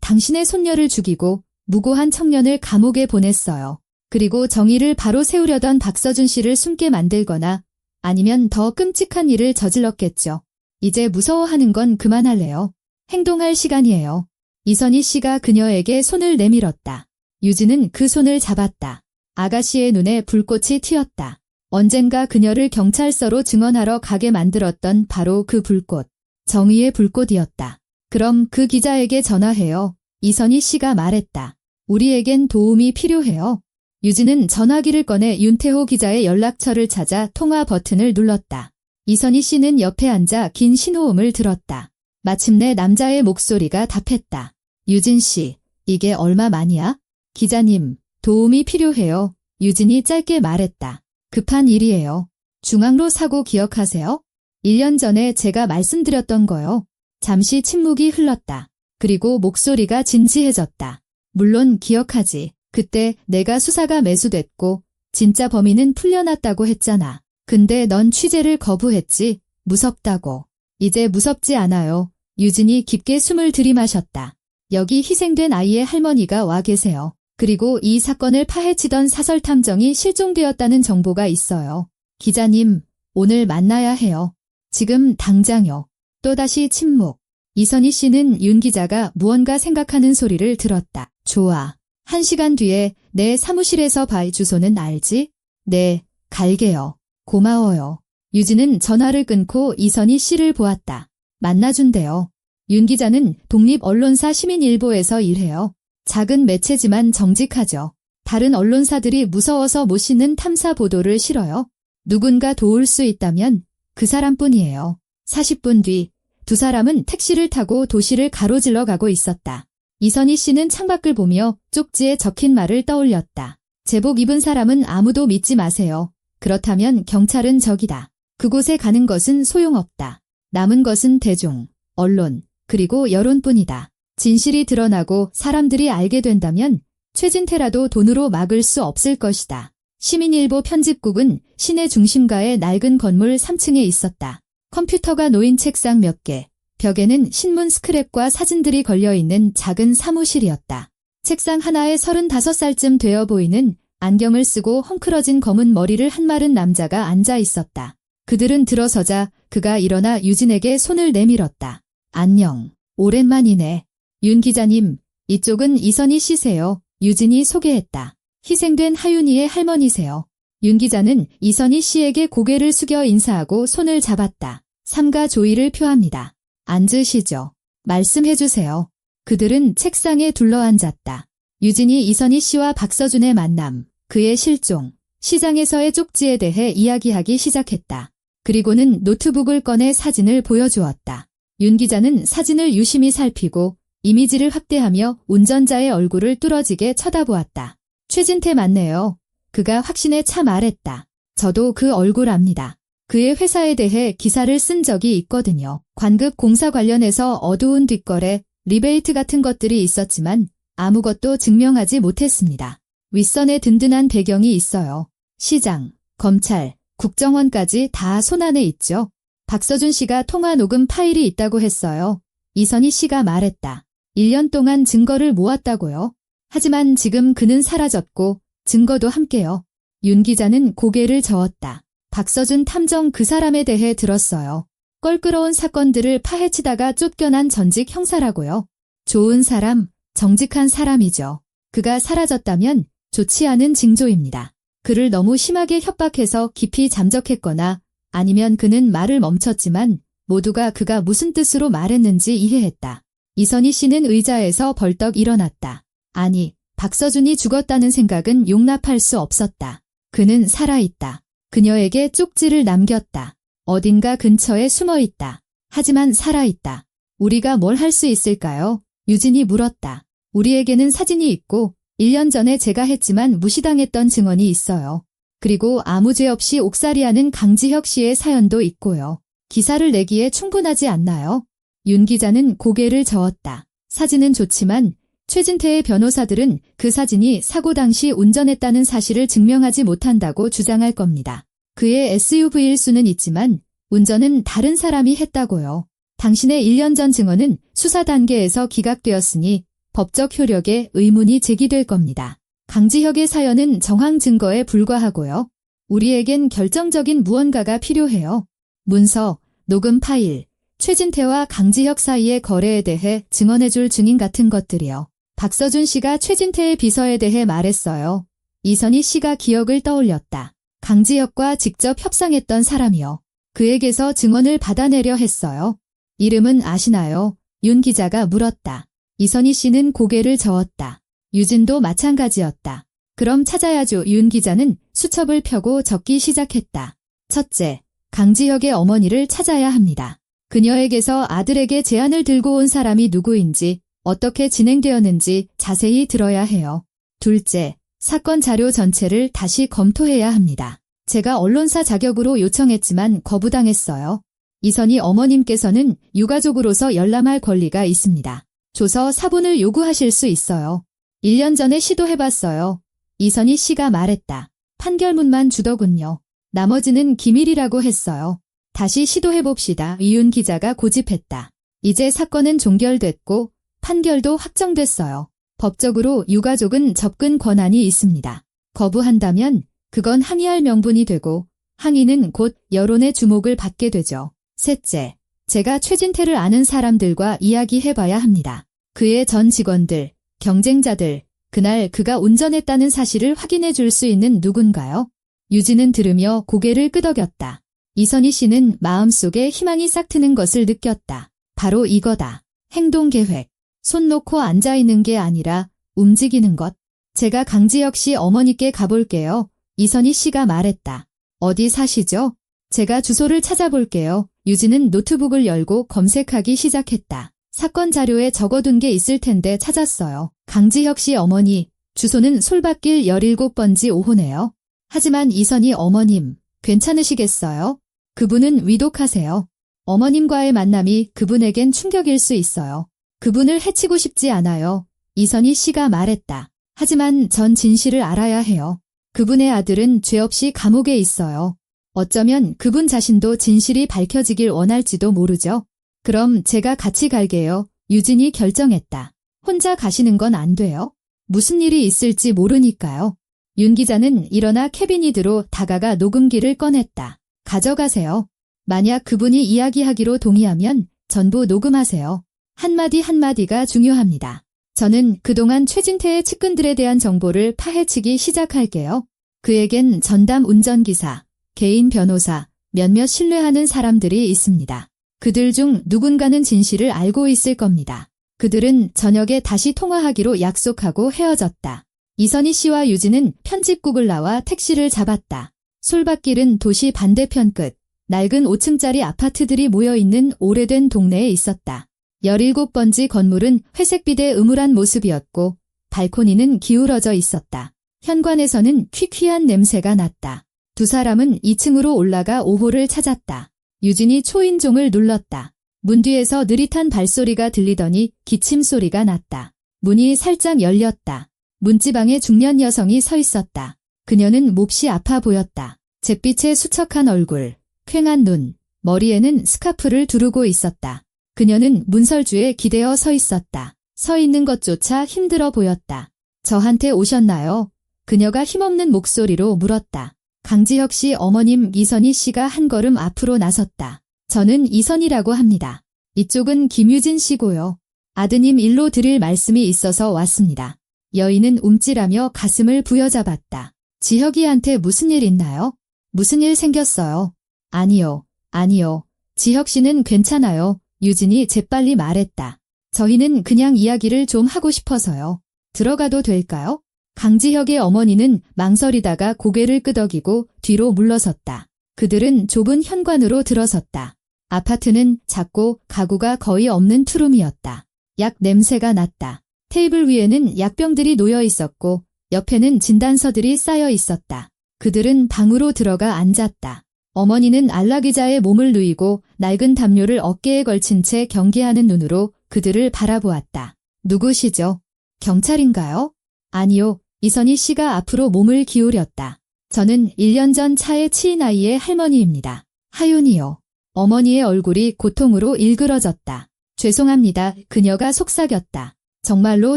당신의 손녀를 죽이고 무고한 청년을 감옥에 보냈어요. 그리고 정의를 바로 세우려던 박서준 씨를 숨게 만들거나 아니면 더 끔찍한 일을 저질렀겠죠. 이제 무서워하는 건 그만할래요. 행동할 시간이에요. 이선희 씨가 그녀에게 손을 내밀었다. 유진은 그 손을 잡았다. 아가씨의 눈에 불꽃이 튀었다. 언젠가 그녀를 경찰서로 증언하러 가게 만들었던 바로 그 불꽃. 정의의 불꽃이었다. 그럼 그 기자에게 전화해요. 이선희 씨가 말했다. 우리에겐 도움이 필요해요. 유진은 전화기를 꺼내 윤태호 기자의 연락처를 찾아 통화 버튼을 눌렀다. 이선희 씨는 옆에 앉아 긴 신호음을 들었다. 마침내 남자의 목소리가 답했다. 유진 씨, 이게 얼마만이야? 기자님, 도움이 필요해요. 유진이 짧게 말했다. 급한 일이에요. 중앙로 사고 기억하세요? 1년 전에 제가 말씀드렸던 거요. 잠시 침묵이 흘렀다. 그리고 목소리가 진지해졌다. 물론 기억하지. 그때 내가 수사가 매수됐고 진짜 범인은 풀려났다고 했잖아. 근데 넌 취재를 거부했지. 무섭다고. 이제 무섭지 않아요. 유진이 깊게 숨을 들이마셨다. 여기 희생된 아이의 할머니가 와 계세요. 그리고 이 사건을 파헤치던 사설탐정이 실종되었다는 정보가 있어요. 기자님, 오늘 만나야 해요. 지금 당장요. 또다시 침묵. 이선희 씨는 윤 기자가 무언가 생각하는 소리를 들었다. 좋아. 1시간 뒤에 내 사무실에서 봐. 주소는 알지? 네, 갈게요. 고마워요. 유진은 전화를 끊고 이선희 씨를 보았다. 만나준대요. 윤 기자는 독립언론사 시민일보에서 일해요. 작은 매체지만 정직하죠. 다른 언론사들이 무서워서 못 싣는 탐사 보도를 싫어요. 누군가 도울 수 있다면 그 사람뿐이에요. 40분 뒤 두 사람은 택시를 타고 도시를 가로질러 가고 있었다. 이선희 씨는 창밖을 보며 쪽지에 적힌 말을 떠올렸다. 제복 입은 사람은 아무도 믿지 마세요. 그렇다면 경찰은 적이다. 그곳에 가는 것은 소용없다. 남은 것은 대중, 언론, 그리고 여론뿐이다. 진실이 드러나고 사람들이 알게 된다면 최진태라도 돈으로 막을 수 없을 것이다. 시민일보 편집국은 시내 중심가의 낡은 건물 3층에 있었다. 컴퓨터가 놓인 책상 몇 개, 벽에는 신문 스크랩과 사진들이 걸려있는 작은 사무실이었다. 책상 하나에 35살쯤 되어 보이는 안경을 쓰고 헝클어진 검은 머리를 한 마른 남자가 앉아 있었다. 그들은 들어서자 그가 일어나 유진에게 손을 내밀었다. 안녕, 오랜만이네. 윤 기자님, 이쪽은 이선희 씨세요. 유진이 소개했다. 희생된 하윤이의 할머니세요. 윤 기자는 이선희 씨에게 고개를 숙여 인사하고 손을 잡았다. 삼가 조의를 표합니다. 앉으시죠. 말씀해주세요. 그들은 책상에 둘러앉았다. 유진이 이선희 씨와 박서준의 만남, 그의 실종, 시장에서의 쪽지에 대해 이야기하기 시작했다. 그리고는 노트북을 꺼내 사진을 보여주었다. 윤 기자는 사진을 유심히 살피고 이미지를 확대하며 운전자의 얼굴을 뚫어지게 쳐다보았다. 최진태 맞네요. 그가 확신에 차 말했다. 저도 그 얼굴 압니다. 그의 회사에 대해 기사를 쓴 적이 있거든요. 관급 공사 관련해서 어두운 뒷거래, 리베이트 같은 것들이 있었지만 아무것도 증명하지 못했습니다. 윗선에 든든한 배경이 있어요. 시장, 검찰, 국정원까지 다 손안에 있죠. 박서준 씨가 통화 녹음 파일이 있다고 했어요. 이선희 씨가 말했다. 1년 동안 증거를 모았다고요. 하지만 지금 그는 사라졌고 증거도 함께요. 윤 기자는 고개를 저었다. 박서준 탐정 그 사람에 대해 들었어요. 껄끄러운 사건들을 파헤치다가 쫓겨난 전직 형사라고요. 좋은 사람, 정직한 사람이죠. 그가 사라졌다면 좋지 않은 징조입니다. 그를 너무 심하게 협박해서 깊이 잠적했거나 아니면 그는 말을 멈췄지만 모두가 그가 무슨 뜻으로 말했는지 이해했다. 이선희 씨는 의자에서 벌떡 일어났다. 아니, 박서준이 죽었다는 생각은 용납할 수 없었다. 그는 살아있다. 그녀에게 쪽지를 남겼다. 어딘가 근처에 숨어있다. 하지만 살아있다. 우리가 뭘 할 수 있을까요? 유진이 물었다. 우리에게는 사진이 있고 1년 전에 제가 했지만 무시당했던 증언이 있어요. 그리고 아무 죄 없이 옥살이하는 강지혁 씨의 사연도 있고요. 기사를 내기에 충분하지 않나요? 윤 기자는 고개를 저었다. 사진은 좋지만 최진태의 변호사들은 그 사진이 사고 당시 운전했다는 사실을 증명하지 못한다고 주장할 겁니다. 그의 SUV일 수는 있지만 운전은 다른 사람이 했다고요. 당신의 1년 전 증언은 수사 단계에서 기각되었으니 법적 효력에 의문이 제기될 겁니다. 강지혁의 사연은 정황 증거에 불과하고요. 우리에겐 결정적인 무언가가 필요해요. 문서, 녹음 파일, 최진태와 강지혁 사이의 거래에 대해 증언해줄 증인 같은 것들이요. 박서준 씨가 최진태의 비서에 대해 말했어요. 이선희 씨가 기억을 떠올렸다. 강지혁과 직접 협상했던 사람이요. 그에게서 증언을 받아내려 했어요. 이름은 아시나요? 윤 기자가 물었다. 이선희 씨는 고개를 저었다. 유진도 마찬가지였다. 그럼 찾아야죠. 윤 기자는 수첩을 펴고 적기 시작했다. 첫째, 강지혁의 어머니를 찾아야 합니다. 그녀에게서 아들에게 제안을 들고 온 사람이 누구인지, 어떻게 진행되었는지 자세히 들어야 해요. 둘째, 사건 자료 전체를 다시 검토해야 합니다. 제가 언론사 자격으로 요청했지만 거부당했어요. 이선희 어머님께서는 유가족으로서 열람할 권리가 있습니다. 조서 사본을 요구하실 수 있어요. 1년 전에 시도해봤어요. 이선희 씨가 말했다. 판결문만 주더군요. 나머지는 기밀이라고 했어요. 다시 시도해봅시다. 이윤 기자가 고집했다. 이제 사건은 종결됐고 판결도 확정됐어요. 법적으로 유가족은 접근 권한이 있습니다. 거부한다면 그건 항의할 명분이 되고 항의는 곧 여론의 주목을 받게 되죠. 셋째, 제가 최진태를 아는 사람들과 이야기해봐야 합니다. 그의 전 직원들, 경쟁자들, 그날 그가 운전했다는 사실을 확인해 줄 수 있는 누군가요? 유진은 들으며 고개를 끄덕였다. 이선희 씨는 마음속에 희망이 싹 트는 것을 느꼈다. 바로 이거다. 행동계획. 손 놓고 앉아있는 게 아니라 움직이는 것. 제가 강지혁 씨 어머니께 가볼게요. 이선희 씨가 말했다. 어디 사시죠? 제가 주소를 찾아볼게요. 유진은 노트북을 열고 검색하기 시작했다. 사건 자료에 적어둔 게 있을 텐데 찾았어요. 강지혁 씨 어머니, 주소는 솔밭길 17번지 5호네요. 하지만 이선희 어머님, 괜찮으시겠어요? 그분은 위독하세요. 어머님과의 만남이 그분에겐 충격일 수 있어요. 그분을 해치고 싶지 않아요. 이선희 씨가 말했다. 하지만 전 진실을 알아야 해요. 그분의 아들은 죄 없이 감옥에 있어요. 어쩌면 그분 자신도 진실이 밝혀지길 원할지도 모르죠. 그럼 제가 같이 갈게요. 유진이 결정했다. 혼자 가시는 건 안 돼요. 무슨 일이 있을지 모르니까요. 윤 기자는 일어나 캐비닛으로 다가가 녹음기를 꺼냈다. 가져가세요. 만약 그분이 이야기하기로 동의하면 전부 녹음하세요. 한마디 한마디가 중요합니다. 저는 그동안 최진태의 측근들에 대한 정보를 파헤치기 시작할게요. 그에겐 전담 운전기사, 개인 변호사, 몇몇 신뢰하는 사람들이 있습니다. 그들 중 누군가는 진실을 알고 있을 겁니다. 그들은 저녁에 다시 통화하기로 약속하고 헤어졌다. 이선희 씨와 유진은 편집국을 나와 택시를 잡았다. 솔밭길은 도시 반대편 끝, 낡은 5층짜리 아파트들이 모여있는 오래된 동네에 있었다. 17번지 건물은 회색빛의 음울한 모습이었고 발코니는 기울어져 있었다. 현관에서는 퀴퀴한 냄새가 났다. 두 사람은 2층으로 올라가 5호를 찾았다. 유진이 초인종을 눌렀다. 문 뒤에서 느릿한 발소리가 들리더니 기침 소리가 났다. 문이 살짝 열렸다. 문지방에 중년 여성이 서 있었다. 그녀는 몹시 아파 보였다. 잿빛의 수척한 얼굴, 퀭한 눈, 머리에는 스카프를 두르고 있었다. 그녀는 문설주에 기대어 서 있었다. 서 있는 것조차 힘들어 보였다. 저한테 오셨나요? 그녀가 힘없는 목소리로 물었다. 강지혁 씨 어머님 이선희 씨가 한 걸음 앞으로 나섰다. 저는 이선희라고 합니다. 이쪽은 김유진 씨고요. 아드님 일로 드릴 말씀이 있어서 왔습니다. 여인은 움찔하며 가슴을 부여잡았다. 지혁이한테 무슨 일 있나요? 무슨 일 생겼어요? 아니요. 지혁 씨는 괜찮아요. 유진이 재빨리 말했다. 저희는 그냥 이야기를 좀 하고 싶어서요. 들어가도 될까요? 강지혁의 어머니는 망설이다가 고개를 끄덕이고 뒤로 물러섰다. 그들은 좁은 현관으로 들어섰다. 아파트는 작고 가구가 거의 없는 투룸이었다. 약 냄새가 났다. 테이블 위에는 약병들이 놓여 있었고 옆에는 진단서들이 쌓여 있었다. 그들은 방으로 들어가 앉았다. 어머니는 안락 의자에 몸을 누이고 낡은 담요를 어깨에 걸친 채 경계하는 눈으로 그들을 바라보았다. 누구시죠? 경찰인가요? 아니요. 이선희 씨가 앞으로 몸을 기울였다. 저는 1년 전 차에 치인 아이의 할머니입니다. 하윤이요. 어머니의 얼굴이 고통으로 일그러졌다. 죄송합니다. 그녀가 속삭였다. 정말로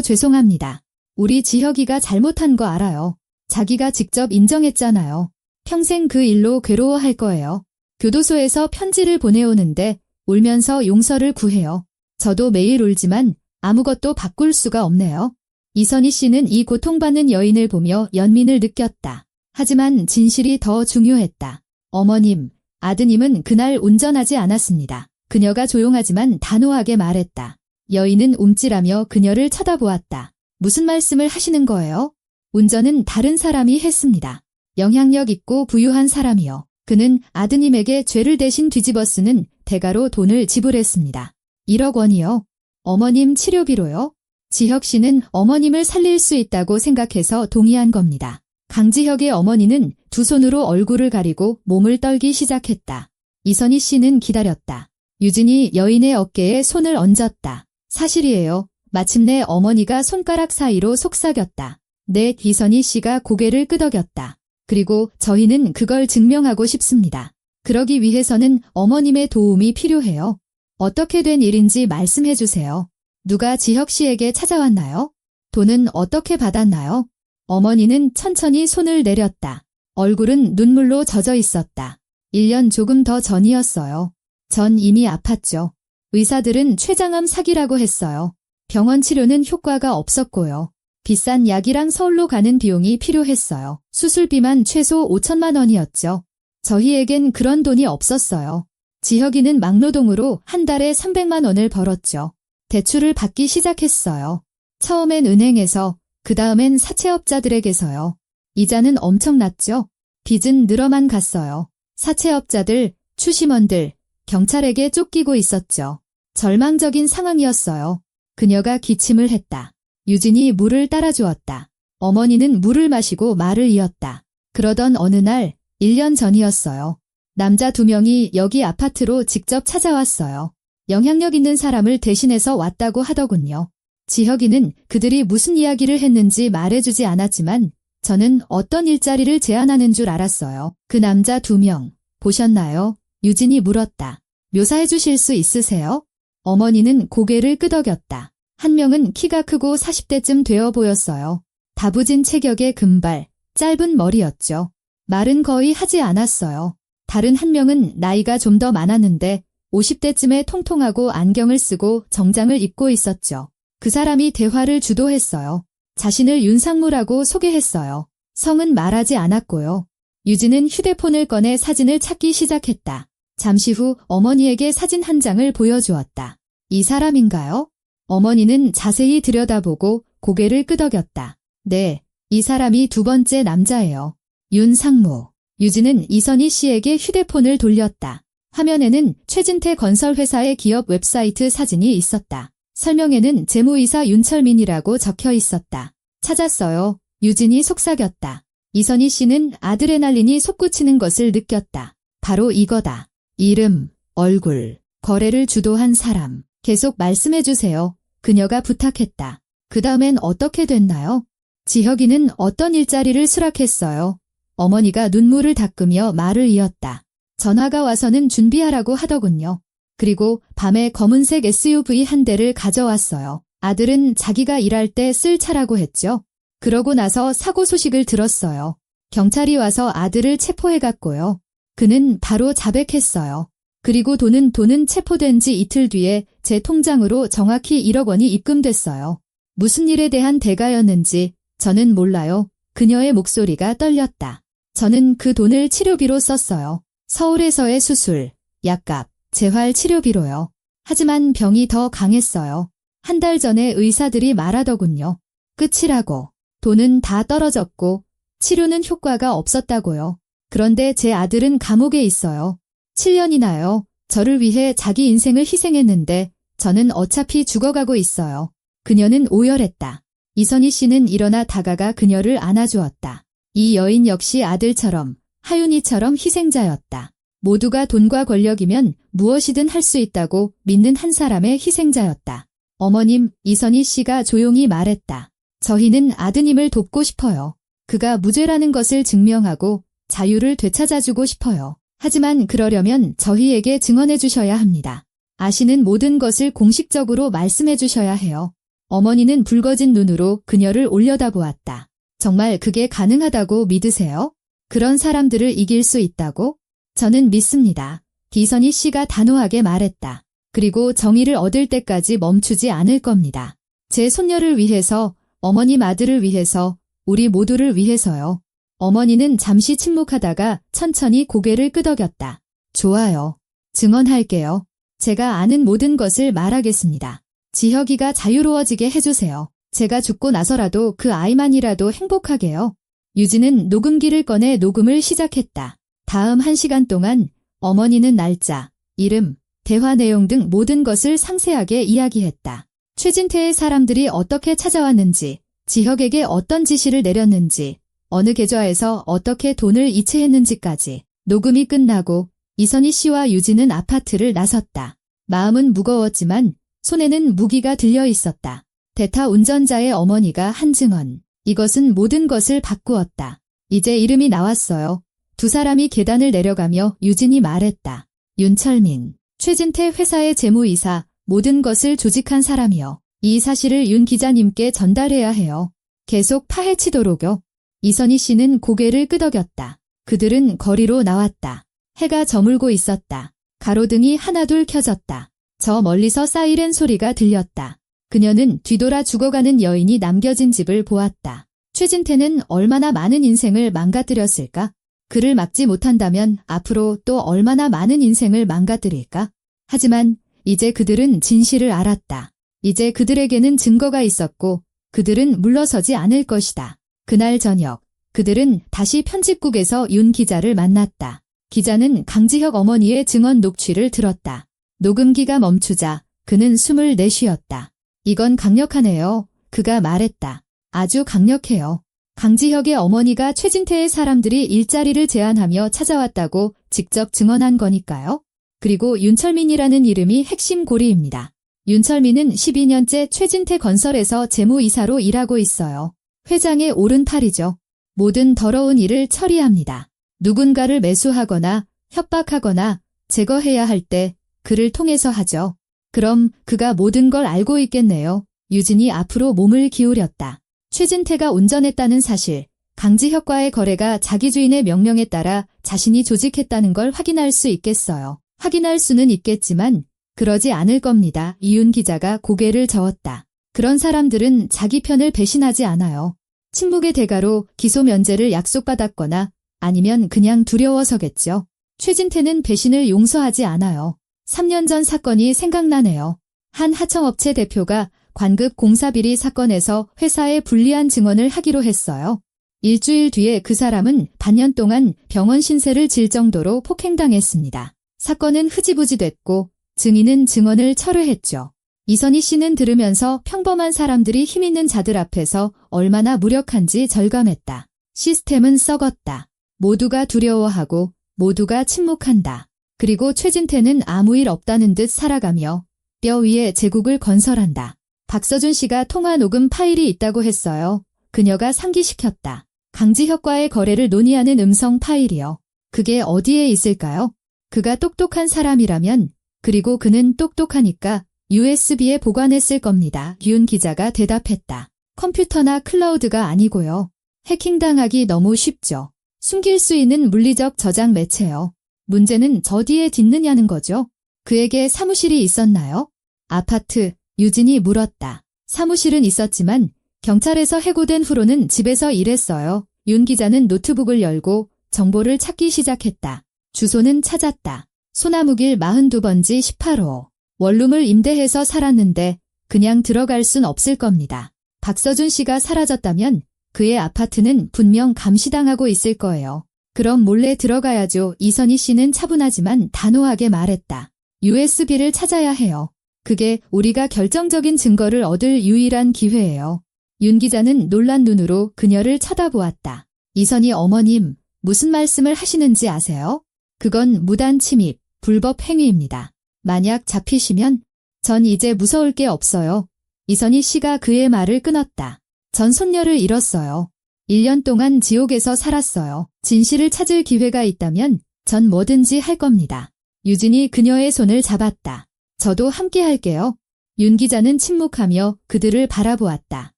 죄송합니다. 우리 지혁이가 잘못한 거 알아요. 자기가 직접 인정했잖아요. 평생 그 일로 괴로워할 거예요. 교도소에서 편지를 보내오는데 울면서 용서를 구해요. 저도 매일 울지만 아무것도 바꿀 수가 없네요. 이선희 씨는 이 고통받는 여인을 보며 연민을 느꼈다. 하지만 진실이 더 중요했다. 어머님, 아드님은 그날 운전하지 않았습니다. 그녀가 조용하지만 단호하게 말했다. 여인은 움찔하며 그녀를 쳐다보았다. 무슨 말씀을 하시는 거예요? 운전은 다른 사람이 했습니다. 영향력 있고 부유한 사람이요. 그는 아드님에게 죄를 대신 뒤집어 쓰는 대가로 돈을 지불했습니다. 1억 원이요. 어머님 치료비로요? 지혁 씨는 어머님을 살릴 수 있다고 생각해서 동의한 겁니다. 강지혁의 어머니는 두 손으로 얼굴을 가리고 몸을 떨기 시작했다. 이선희 씨는 기다렸다. 유진이 여인의 어깨에 손을 얹었다. 사실이에요. 마침내 어머니가 손가락 사이로 속삭였다. 네, 이선희 씨가 고개를 끄덕였다. 그리고 저희는 그걸 증명하고 싶습니다. 그러기 위해서는 어머님의 도움이 필요해요. 어떻게 된 일인지 말씀해 주세요. 누가 지혁 씨에게 찾아왔나요? 돈은 어떻게 받았나요? 어머니는 천천히 손을 내렸다. 얼굴은 눈물로 젖어 있었다. 1년 조금 더 전이었어요. 전 이미 아팠죠. 의사들은 췌장암 사기라고 했어요. 병원 치료는 효과가 없었고요. 비싼 약이랑 서울로 가는 비용이 필요했어요. 수술비만 최소 5천만 원이었죠. 저희에겐 그런 돈이 없었어요. 지혁이는 막노동으로 한 달에 300만 원을 벌었죠. 대출을 받기 시작했어요. 처음엔 은행에서, 그 다음엔 사채업자들에게서요. 이자는 엄청났죠. 빚은 늘어만 갔어요. 사채업자들, 추심원들, 경찰에게 쫓기고 있었죠. 절망적인 상황이었어요. 그녀가 기침을 했다. 유진이 물을 따라주었다. 어머니는 물을 마시고 말을 이었다. 그러던 어느 날, 1년 전이었어요. 남자 2명이 여기 아파트로 직접 찾아왔어요. 영향력 있는 사람을 대신해서 왔다고 하더군요. 지혁이는 그들이 무슨 이야기를 했는지 말해주지 않았지만 저는 어떤 일자리를 제안하는 줄 알았어요. 그 남자 2명, 보셨나요? 유진이 물었다. 묘사해 주실 수 있으세요? 어머니는 고개를 끄덕였다. 한 명은 키가 크고 40대쯤 되어 보였어요. 다부진 체격의 금발, 짧은 머리였죠. 말은 거의 하지 않았어요. 다른 한 명은 나이가 좀 더 많았는데 50대쯤에 통통하고 안경을 쓰고 정장을 입고 있었죠. 그 사람이 대화를 주도했어요. 자신을 윤상무라고 소개했어요. 성은 말하지 않았고요. 유진은 휴대폰을 꺼내 사진을 찾기 시작했다. 잠시 후 어머니에게 사진 한 장을 보여주었다. 이 사람인가요? 어머니는 자세히 들여다보고 고개를 끄덕였다. 네, 이 사람이 두 번째 남자예요. 윤상무. 유진은 이선희 씨에게 휴대폰을 돌렸다. 화면에는 최진태 건설회사의 기업 웹사이트 사진이 있었다. 설명에는 재무이사 윤철민이라고 적혀 있었다. 찾았어요. 유진이 속삭였다. 이선희 씨는 아드레날린이 솟구치는 것을 느꼈다. 바로 이거다. 이름, 얼굴, 거래를 주도한 사람. 계속 말씀해 주세요. 그녀가 부탁했다. 그 다음엔 어떻게 됐나요? 지혁이는 어떤 일자리를 수락했어요. 어머니가 눈물을 닦으며 말을 이었다. 전화가 와서는 준비하라고 하더군요. 그리고 밤에 검은색 SUV 한 대를 가져왔어요. 아들은 자기가 일할 때 쓸 차라고 했죠. 그러고 나서 사고 소식을 들었어요. 경찰이 와서 아들을 체포해갔고요. 그는 바로 자백했어요. 그리고 돈은 체포된 지 이틀 뒤에 제 통장으로 정확히 1억 원이 입금됐어요. 무슨 일에 대한 대가였는지 저는 몰라요. 그녀의 목소리가 떨렸다. 저는 그 돈을 치료비로 썼어요. 서울에서의 수술, 약값, 재활 치료비로요. 하지만 병이 더 강했어요. 한 달 전에 의사들이 말하더군요. 끝이라고. 돈은 다 떨어졌고 치료는 효과가 없었다고요. 그런데 제 아들은 감옥에 있어요. 7년이나요. 저를 위해 자기 인생을 희생했는데 저는 어차피 죽어가고 있어요. 그녀는 오열했다. 이선희 씨는 일어나 다가가 그녀를 안아주었다. 이 여인 역시 아들처럼, 하윤이처럼 희생자였다. 모두가 돈과 권력이면 무엇이든 할 수 있다고 믿는 한 사람의 희생자였다. 어머님, 이선희 씨가 조용히 말했다. 저희는 아드님을 돕고 싶어요. 그가 무죄라는 것을 증명하고 자유를 되찾아주고 싶어요. 하지만 그러려면 저희에게 증언해 주셔야 합니다. 아시는 모든 것을 공식적으로 말씀해 주셔야 해요. 어머니는 붉어진 눈으로 그녀를 올려다보았다. 정말 그게 가능하다고 믿으세요? 그런 사람들을 이길 수 있다고? 저는 믿습니다. 이선희 씨가 단호하게 말했다. 그리고 정의를 얻을 때까지 멈추지 않을 겁니다. 제 손녀를 위해서, 어머님 아들을 위해서, 우리 모두를 위해서요. 어머니는 잠시 침묵하다가 천천히 고개를 끄덕였다. 좋아요. 증언할게요. 제가 아는 모든 것을 말하겠습니다. 지혁이가 자유로워지게 해주세요. 제가 죽고 나서라도 그 아이만이라도 행복하게요. 유진은 녹음기를 꺼내 녹음을 시작했다. 다음 1시간 동안 어머니는 날짜, 이름, 대화 내용 등 모든 것을 상세하게 이야기했다. 최진태의 사람들이 어떻게 찾아왔는지, 지혁에게 어떤 지시를 내렸는지, 어느 계좌에서 어떻게 돈을 이체했는지까지. 녹음이 끝나고 이선희 씨와 유진은 아파트를 나섰다. 마음은 무거웠지만 손에는 무기가 들려 있었다. 대타 운전자의 어머니가 한 증언. 이것은 모든 것을 바꾸었다. 이제 이름이 나왔어요. 두 사람이 계단을 내려가며 유진이 말했다. 윤철민, 최진태 회사의 재무이사, 모든 것을 조직한 사람이요. 이 사실을 윤 기자님께 전달해야 해요. 계속 파헤치도록요. 이선희 씨는 고개를 끄덕였다. 그들은 거리로 나왔다. 해가 저물고 있었다. 가로등이 하나둘 켜졌다. 저 멀리서 사이렌 소리가 들렸다. 그녀는 뒤돌아 죽어가는 여인이 남겨진 집을 보았다. 최진태는 얼마나 많은 인생을 망가뜨렸을까? 그를 막지 못한다면 앞으로 또 얼마나 많은 인생을 망가뜨릴까? 하지만 이제 그들은 진실을 알았다. 이제 그들에게는 증거가 있었고 그들은 물러서지 않을 것이다. 그날 저녁 그들은 다시 편집국에서 윤 기자를 만났다. 기자는 강지혁 어머니의 증언 녹취를 들었다. 녹음기가 멈추자 그는 숨을 내쉬었다. 이건 강력하네요. 그가 말했다. 아주 강력해요. 강지혁의 어머니가 최진태의 사람들이 일자리를 제안하며 찾아왔다고 직접 증언한 거니까요. 그리고 윤철민이라는 이름이 핵심 고리입니다. 윤철민은 12년째 최진태 건설에서 재무이사로 일하고 있어요. 회장의 오른팔이죠. 모든 더러운 일을 처리합니다. 누군가를 매수하거나 협박하거나 제거해야 할 때 그를 통해서 하죠. 그럼 그가 모든 걸 알고 있겠네요. 유진이 앞으로 몸을 기울였다. 최진태가 운전했다는 사실, 강지혁과의 거래가 자기 주인의 명령에 따라 자신이 조직했다는 걸 확인할 수 있겠어요. 확인할 수는 있겠지만 그러지 않을 겁니다. 이윤 기자가 고개를 저었다. 그런 사람들은 자기 편을 배신하지 않아요. 침묵의 대가로 기소 면제를 약속받았거나 아니면 그냥 두려워서겠죠. 최진태는 배신을 용서하지 않아요. 3년 전 사건이 생각나네요. 한 하청업체 대표가 관급 공사비리 사건에서 회사에 불리한 증언을 하기로 했어요. 일주일 뒤에 그 사람은 반년 동안 병원 신세를 질 정도로 폭행당했습니다. 사건은 흐지부지 됐고 증인은 증언을 철회했죠. 이선희 씨는 들으면서 평범한 사람들이 힘있는 자들 앞에서 얼마나 무력한지 절감했다. 시스템은 썩었다. 모두가 두려워하고 모두가 침묵한다. 그리고 최진태는 아무 일 없다는 듯 살아가며 뼈 위에 제국을 건설한다. 박서준 씨가 통화 녹음 파일이 있다고 했어요. 그녀가 상기시켰다. 강지혁과의 거래를 논의하는 음성 파일이요. 그게 어디에 있을까요? 그가 똑똑한 사람이라면, 그리고 그는 똑똑하니까 USB에 보관했을 겁니다. 윤 기자가 대답했다. 컴퓨터나 클라우드가 아니고요. 해킹당하기 너무 쉽죠. 숨길 수 있는 물리적 저장 매체요. 문제는 저 뒤에 딛느냐는 거죠. 그에게 사무실이 있었나요? 아파트, 유진이 물었다. 사무실은 있었지만 경찰에서 해고된 후로는 집에서 일했어요. 윤 기자는 노트북을 열고 정보를 찾기 시작했다. 주소는 찾았다. 소나무길 42번지 18호. 원룸을 임대해서 살았는데 그냥 들어갈 순 없을 겁니다. 박서준 씨가 사라졌다면 그의 아파트는 분명 감시당하고 있을 거예요. 그럼 몰래 들어가야죠. 이선희 씨는 차분하지만 단호하게 말했다. USB를 찾아야 해요. 그게 우리가 결정적인 증거를 얻을 유일한 기회예요. 윤 기자는 놀란 눈으로 그녀를 쳐다보았다. 이선희 어머님, 무슨 말씀을 하시는지 아세요? 그건 무단 침입, 불법 행위입니다. 만약 잡히시면 전 이제 무서울 게 없어요. 이선희 씨가 그의 말을 끊었다. 전 손녀를 잃었어요. 1년 동안 지옥에서 살았어요. 진실을 찾을 기회가 있다면 전 뭐든지 할 겁니다. 유진이 그녀의 손을 잡았다. 저도 함께 할게요. 윤 기자는 침묵하며 그들을 바라보았다.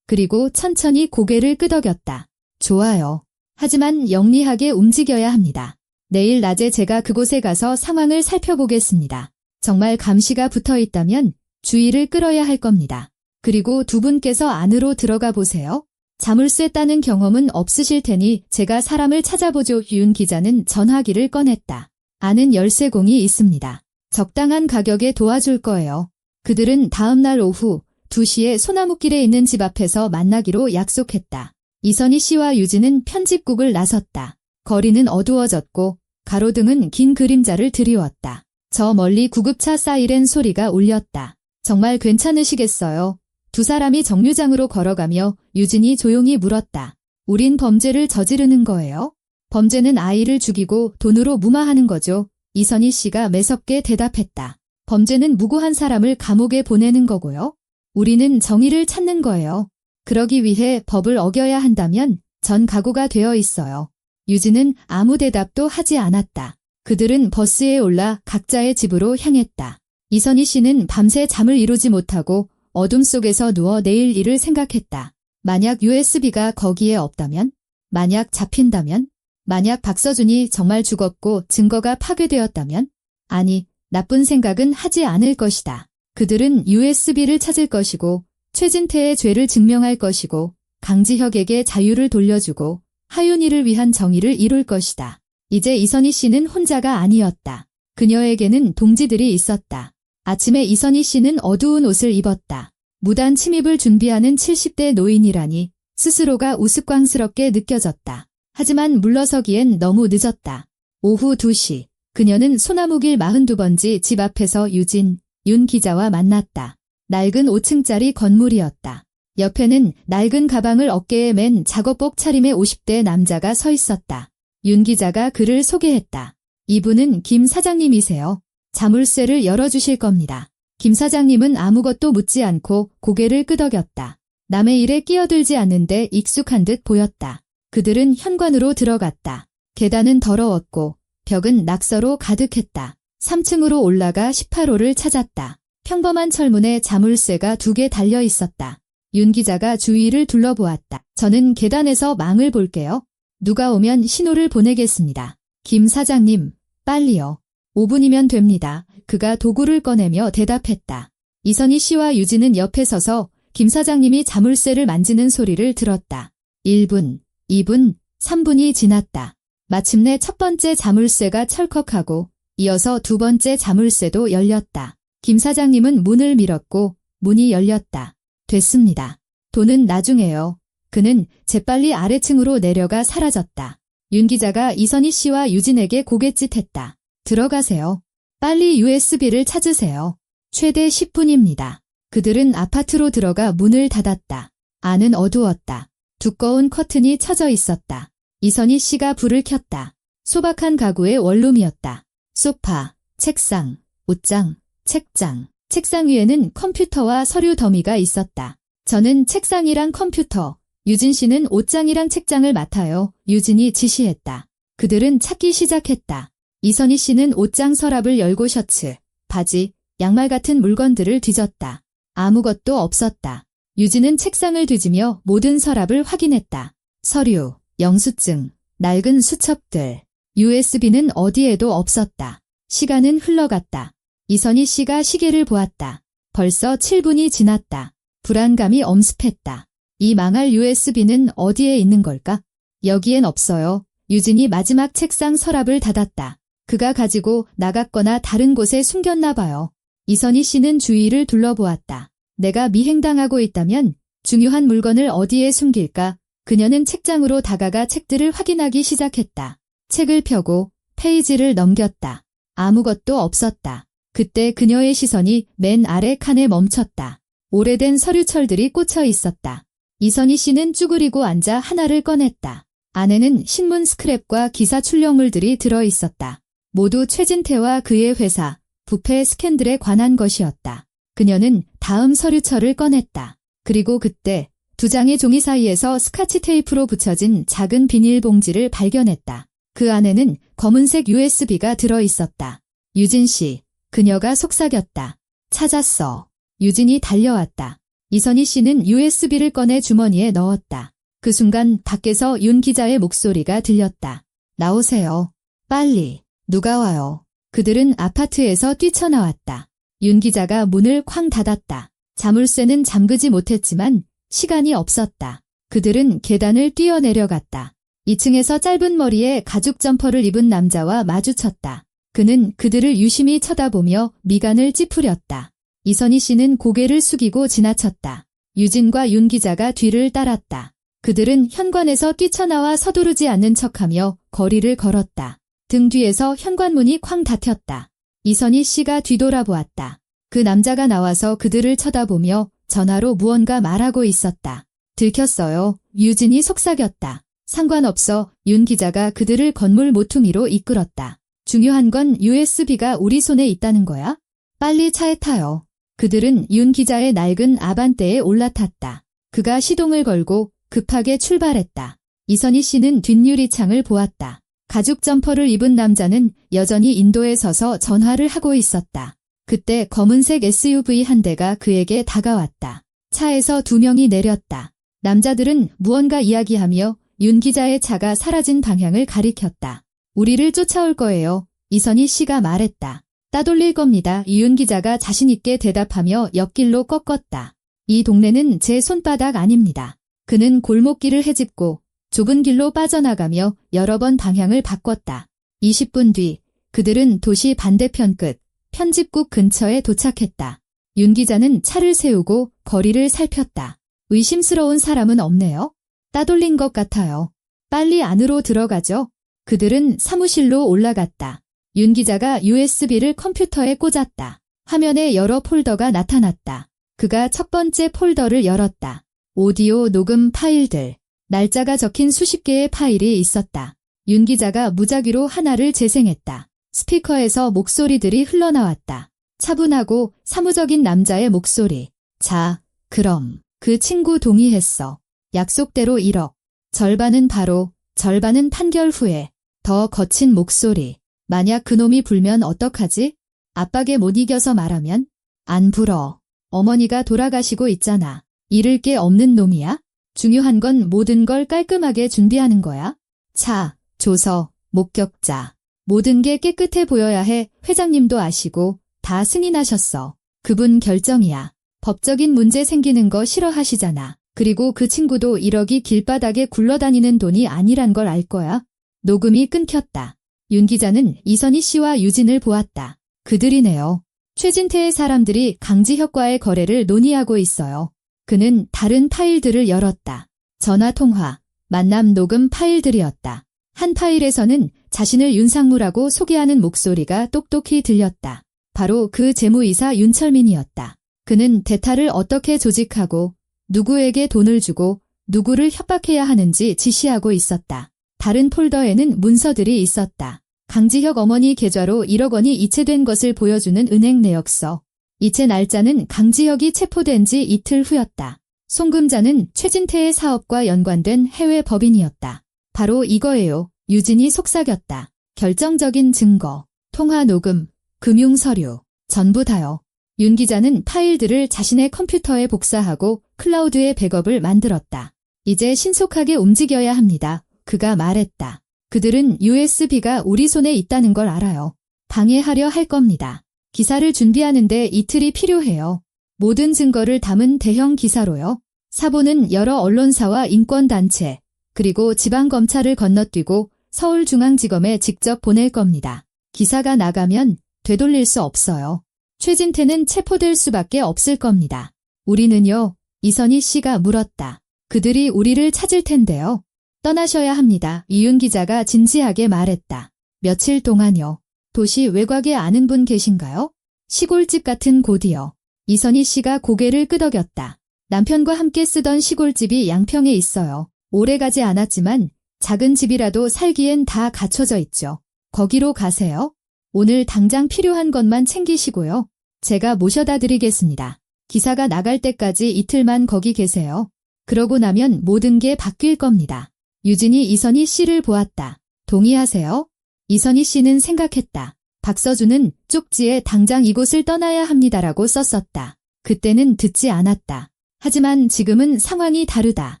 그리고 천천히 고개를 끄덕였다. 좋아요. 하지만 영리하게 움직여야 합니다. 내일 낮에 제가 그곳에 가서 상황을 살펴보겠습니다. 정말 감시가 붙어 있다면 주의를 끌어야 할 겁니다. 그리고 두 분께서 안으로 들어가 보세요. 자물쇠 따는 경험은 없으실 테니 제가 사람을 찾아보죠. 윤 기자는 전화기를 꺼냈다. 아는 열쇠공이 있습니다. 적당한 가격에 도와줄 거예요. 그들은 다음 날 오후 2시에 소나무길에 있는 집 앞에서 만나기로 약속했다. 이선희 씨와 유진은 편집국을 나섰다. 거리는 어두워졌고 가로등은 긴 그림자를 드리웠다. 저 멀리 구급차 사이렌 소리가 울렸다. 정말 괜찮으시겠어요? 두 사람이 정류장으로 걸어가며 유진이 조용히 물었다. 우린 범죄를 저지르는 거예요? 범죄는 아이를 죽이고 돈으로 무마하는 거죠. 이선희 씨가 매섭게 대답했다. 범죄는 무고한 사람을 감옥에 보내는 거고요. 우리는 정의를 찾는 거예요. 그러기 위해 법을 어겨야 한다면 전 각오가 되어 있어요. 유진은 아무 대답도 하지 않았다. 그들은 버스에 올라 각자의 집으로 향했다. 이선희 씨는 밤새 잠을 이루지 못하고 어둠 속에서 누워 내일 일을 생각했다. 만약 USB가 거기에 없다면? 만약 잡힌다면? 만약 박서준이 정말 죽었고 증거가 파괴되었다면? 아니, 나쁜 생각은 하지 않을 것이다. 그들은 USB를 찾을 것이고 최진태의 죄를 증명할 것이고 강지혁에게 자유를 돌려주고 하윤이를 위한 정의를 이룰 것이다. 이제 이선희 씨는 혼자가 아니었다. 그녀에게는 동지들이 있었다. 아침에 이선희 씨는 어두운 옷을 입었다. 무단 침입을 준비하는 70대 노인이라니 스스로가 우스꽝스럽게 느껴졌다. 하지만 물러서기엔 너무 늦었다. 오후 2시 그녀는 소나무길 42번지 집 앞에서 윤 기자와 만났다. 낡은 5층짜리 건물이었다. 옆에는 낡은 가방을 어깨에 맨 작업복 차림의 50대 남자가 서 있었다. 윤 기자가 그를 소개했다. 이분은 김 사장님이세요. 자물쇠를 열어주실 겁니다. 김 사장님은 아무것도 묻지 않고 고개를 끄덕였다. 남의 일에 끼어들지 않는데 익숙한 듯 보였다. 그들은 현관으로 들어갔다. 계단은 더러웠고 벽은 낙서로 가득했다. 3층으로 올라가 18호를 찾았다. 평범한 철문에 자물쇠가 2개 달려 있었다. 윤 기자가 주위를 둘러보았다. 저는 계단에서 망을 볼게요. 누가 오면 신호를 보내겠습니다. 김 사장님, 빨리요. 5분이면 됩니다. 그가 도구를 꺼내며 대답했다. 이선희 씨와 유진은 옆에 서서 김 사장님이 자물쇠를 만지는 소리를 들었다. 1분, 2분, 3분이 지났다. 마침내 첫 번째 자물쇠가 철컥하고 이어서 두 번째 자물쇠도 열렸다. 김 사장님은 문을 밀었고 문이 열렸다. 됐습니다. 돈은 나중에요. 그는 재빨리 아래층으로 내려가 사라졌다. 윤 기자가 이선희 씨와 유진에게 고갯짓했다. 들어가세요. 빨리 USB를 찾으세요. 최대 10분입니다. 그들은 아파트로 들어가 문을 닫았다. 안은 어두웠다. 두꺼운 커튼이 쳐져 있었다. 이선희 씨가 불을 켰다. 소박한 가구의 원룸이었다. 소파, 책상, 옷장, 책장. 책상 위에는 컴퓨터와 서류 더미가 있었다. 저는 책상이랑 컴퓨터, 유진 씨는 옷장이랑 책장을 맡아요. 유진이 지시했다. 그들은 찾기 시작했다. 이선희 씨는 옷장 서랍을 열고 셔츠, 바지, 양말 같은 물건들을 뒤졌다. 아무것도 없었다. 유진은 책상을 뒤지며 모든 서랍을 확인했다. 서류, 영수증, 낡은 수첩들. USB는 어디에도 없었다. 시간은 흘러갔다. 이선희 씨가 시계를 보았다. 벌써 7분이 지났다. 불안감이 엄습했다. 이 망할 USB는 어디에 있는 걸까? 여기엔 없어요. 유진이 마지막 책상 서랍을 닫았다. 그가 가지고 나갔거나 다른 곳에 숨겼나 봐요. 이선희 씨는 주위를 둘러보았다. 내가 미행당하고 있다면 중요한 물건을 어디에 숨길까? 그녀는 책장으로 다가가 책들을 확인하기 시작했다. 책을 펴고 페이지를 넘겼다. 아무것도 없었다. 그때 그녀의 시선이 맨 아래 칸에 멈췄다. 오래된 서류철들이 꽂혀 있었다. 이선희 씨는 쭈그리고 앉아 하나를 꺼냈다. 안에는 신문 스크랩과 기사 출력물들이 들어 있었다. 모두 최진태와 그의 회사, 부패 스캔들에 관한 것이었다. 그녀는 다음 서류철을 꺼냈다. 그리고 그때 두 장의 종이 사이에서 스카치 테이프로 붙여진 작은 비닐봉지를 발견했다. 그 안에는 검은색 USB가 들어있었다. 유진 씨, 그녀가 속삭였다. 찾았어. 유진이 달려왔다. 이선희 씨는 USB를 꺼내 주머니에 넣었다. 그 순간 밖에서 윤 기자의 목소리가 들렸다. 나오세요. 빨리. 누가 와요. 그들은 아파트에서 뛰쳐나왔다. 윤 기자가 문을 쾅 닫았다. 자물쇠는 잠그지 못했지만 시간이 없었다. 그들은 계단을 뛰어내려갔다. 2층에서 짧은 머리에 가죽 점퍼를 입은 남자와 마주쳤다. 그는 그들을 유심히 쳐다보며 미간을 찌푸렸다. 이선희 씨는 고개를 숙이고 지나쳤다. 유진과 윤 기자가 뒤를 따랐다. 그들은 현관에서 뛰쳐나와 서두르지 않는 척하며 거리를 걸었다. 등 뒤에서 현관문이 쾅 닫혔다. 이선희 씨가 뒤돌아보았다. 그 남자가 나와서 그들을 쳐다보며 전화로 무언가 말하고 있었다. 들켰어요. 유진이 속삭였다. 상관없어. 윤 기자가 그들을 건물 모퉁이로 이끌었다. 중요한 건 USB가 우리 손에 있다는 거야? 빨리 차에 타요. 그들은 윤 기자의 낡은 아반떼에 올라탔다. 그가 시동을 걸고 급하게 출발했다. 이선희 씨는 뒷유리창을 보았다. 가죽 점퍼를 입은 남자는 여전히 인도에 서서 전화를 하고 있었다. 그때 검은색 SUV 한 대가 그에게 다가왔다. 차에서 두 명이 내렸다. 남자들은 무언가 이야기하며 윤 기자의 차가 사라진 방향을 가리켰다. 우리를 쫓아올 거예요. 이선희 씨가 말했다. 따돌릴 겁니다. 이윤 기자가 자신있게 대답하며 옆길로 꺾었다. 이 동네는 제 손바닥 아닙니다. 그는 골목길을 헤집고 좁은 길로 빠져나가며 여러 번 방향을 바꿨다. 20분 뒤 그들은 도시 반대편 끝 편집국 근처에 도착했다. 윤 기자는 차를 세우고 거리를 살폈다. 의심스러운 사람은 없네요. 따돌린 것 같아요. 빨리 안으로 들어가죠. 그들은 사무실로 올라갔다. 윤 기자가 USB를 컴퓨터에 꽂았다. 화면에 여러 폴더가 나타났다. 그가 첫 번째 폴더를 열었다. 오디오 녹음 파일들. 날짜가 적힌 수십 개의 파일이 있었다. 윤 기자가 무작위로 하나를 재생했다. 스피커에서 목소리들이 흘러나왔다. 차분하고 사무적인 남자의 목소리. 자, 그럼. 그 친구 동의했어. 약속대로 1억. 절반은 바로, 절반은 판결 후에. 더 거친 목소리. 만약 그놈이 불면 어떡하지? 압박에 못 이겨서 말하면? 안 불어. 어머니가 돌아가시고 있잖아. 잃을 게 없는 놈이야? 중요한 건 모든 걸 깔끔하게 준비하는 거야. 차, 조서, 목격자. 모든 게 깨끗해 보여야 해. 회장님도 아시고 다 승인하셨어. 그분 결정이야. 법적인 문제 생기는 거 싫어하시잖아. 그리고 그 친구도 1억이 길바닥에 굴러다니는 돈이 아니란 걸 알 거야. 녹음이 끊겼다. 윤 기자는 이선희 씨와 유진을 보았다. 그들이네요. 최진태의 사람들이 강지혁과의 거래를 논의하고 있어요. 그는 다른 파일들을 열었다. 전화통화, 만남 녹음 파일들이었다. 한 파일에서는 자신을 윤상무라고 소개하는 목소리가 똑똑히 들렸다. 바로 그 재무이사 윤철민이었다. 그는 대타를 어떻게 조직하고 누구에게 돈을 주고 누구를 협박해야 하는지 지시하고 있었다. 다른 폴더에는 문서들이 있었다. 강지혁 어머니 계좌로 1억 원이 이체된 것을 보여주는 은행 내역서. 이체 날짜는 강지혁이 체포된 지 이틀 후였다. 송금자는 최진태의 사업과 연관된 해외 법인이었다. 바로 이거예요. 유진이 속삭였다. 결정적인 증거, 통화 녹음, 금융 서류, 전부 다요. 윤 기자는 파일들을 자신의 컴퓨터에 복사하고 클라우드에 백업을 만들었다. 이제 신속하게 움직여야 합니다. 그가 말했다. 그들은 USB가 우리 손에 있다는 걸 알아요. 방해하려 할 겁니다. 기사를 준비하는데 이틀이 필요해요. 모든 증거를 담은 대형 기사로요. 사보는 여러 언론사와 인권단체, 그리고 지방검찰을 건너뛰고 서울중앙지검에 직접 보낼 겁니다. 기사가 나가면 되돌릴 수 없어요. 최진태는 체포될 수밖에 없을 겁니다. 우리는요? 이선희 씨가 물었다. 그들이 우리를 찾을 텐데요. 떠나셔야 합니다. 이윤 기자가 진지하게 말했다. 며칠 동안요. 도시 외곽에 아는 분 계신가요? 시골집 같은 곳이요. 이선희 씨가 고개를 끄덕였다. 남편과 함께 쓰던 시골집이 양평에 있어요. 오래가지 않았지만 작은 집이라도 살기엔 다 갖춰져 있죠. 거기로 가세요. 오늘 당장 필요한 것만 챙기시고요. 제가 모셔다 드리겠습니다. 기사가 나갈 때까지 이틀만 거기 계세요. 그러고 나면 모든 게 바뀔 겁니다. 유진이 이선희 씨를 보았다. 동의하세요? 이선희 씨는 생각했다. 박서준은 쪽지에 당장 이곳을 떠나야 합니다라고 썼었다. 그때는 듣지 않았다. 하지만 지금은 상황이 다르다.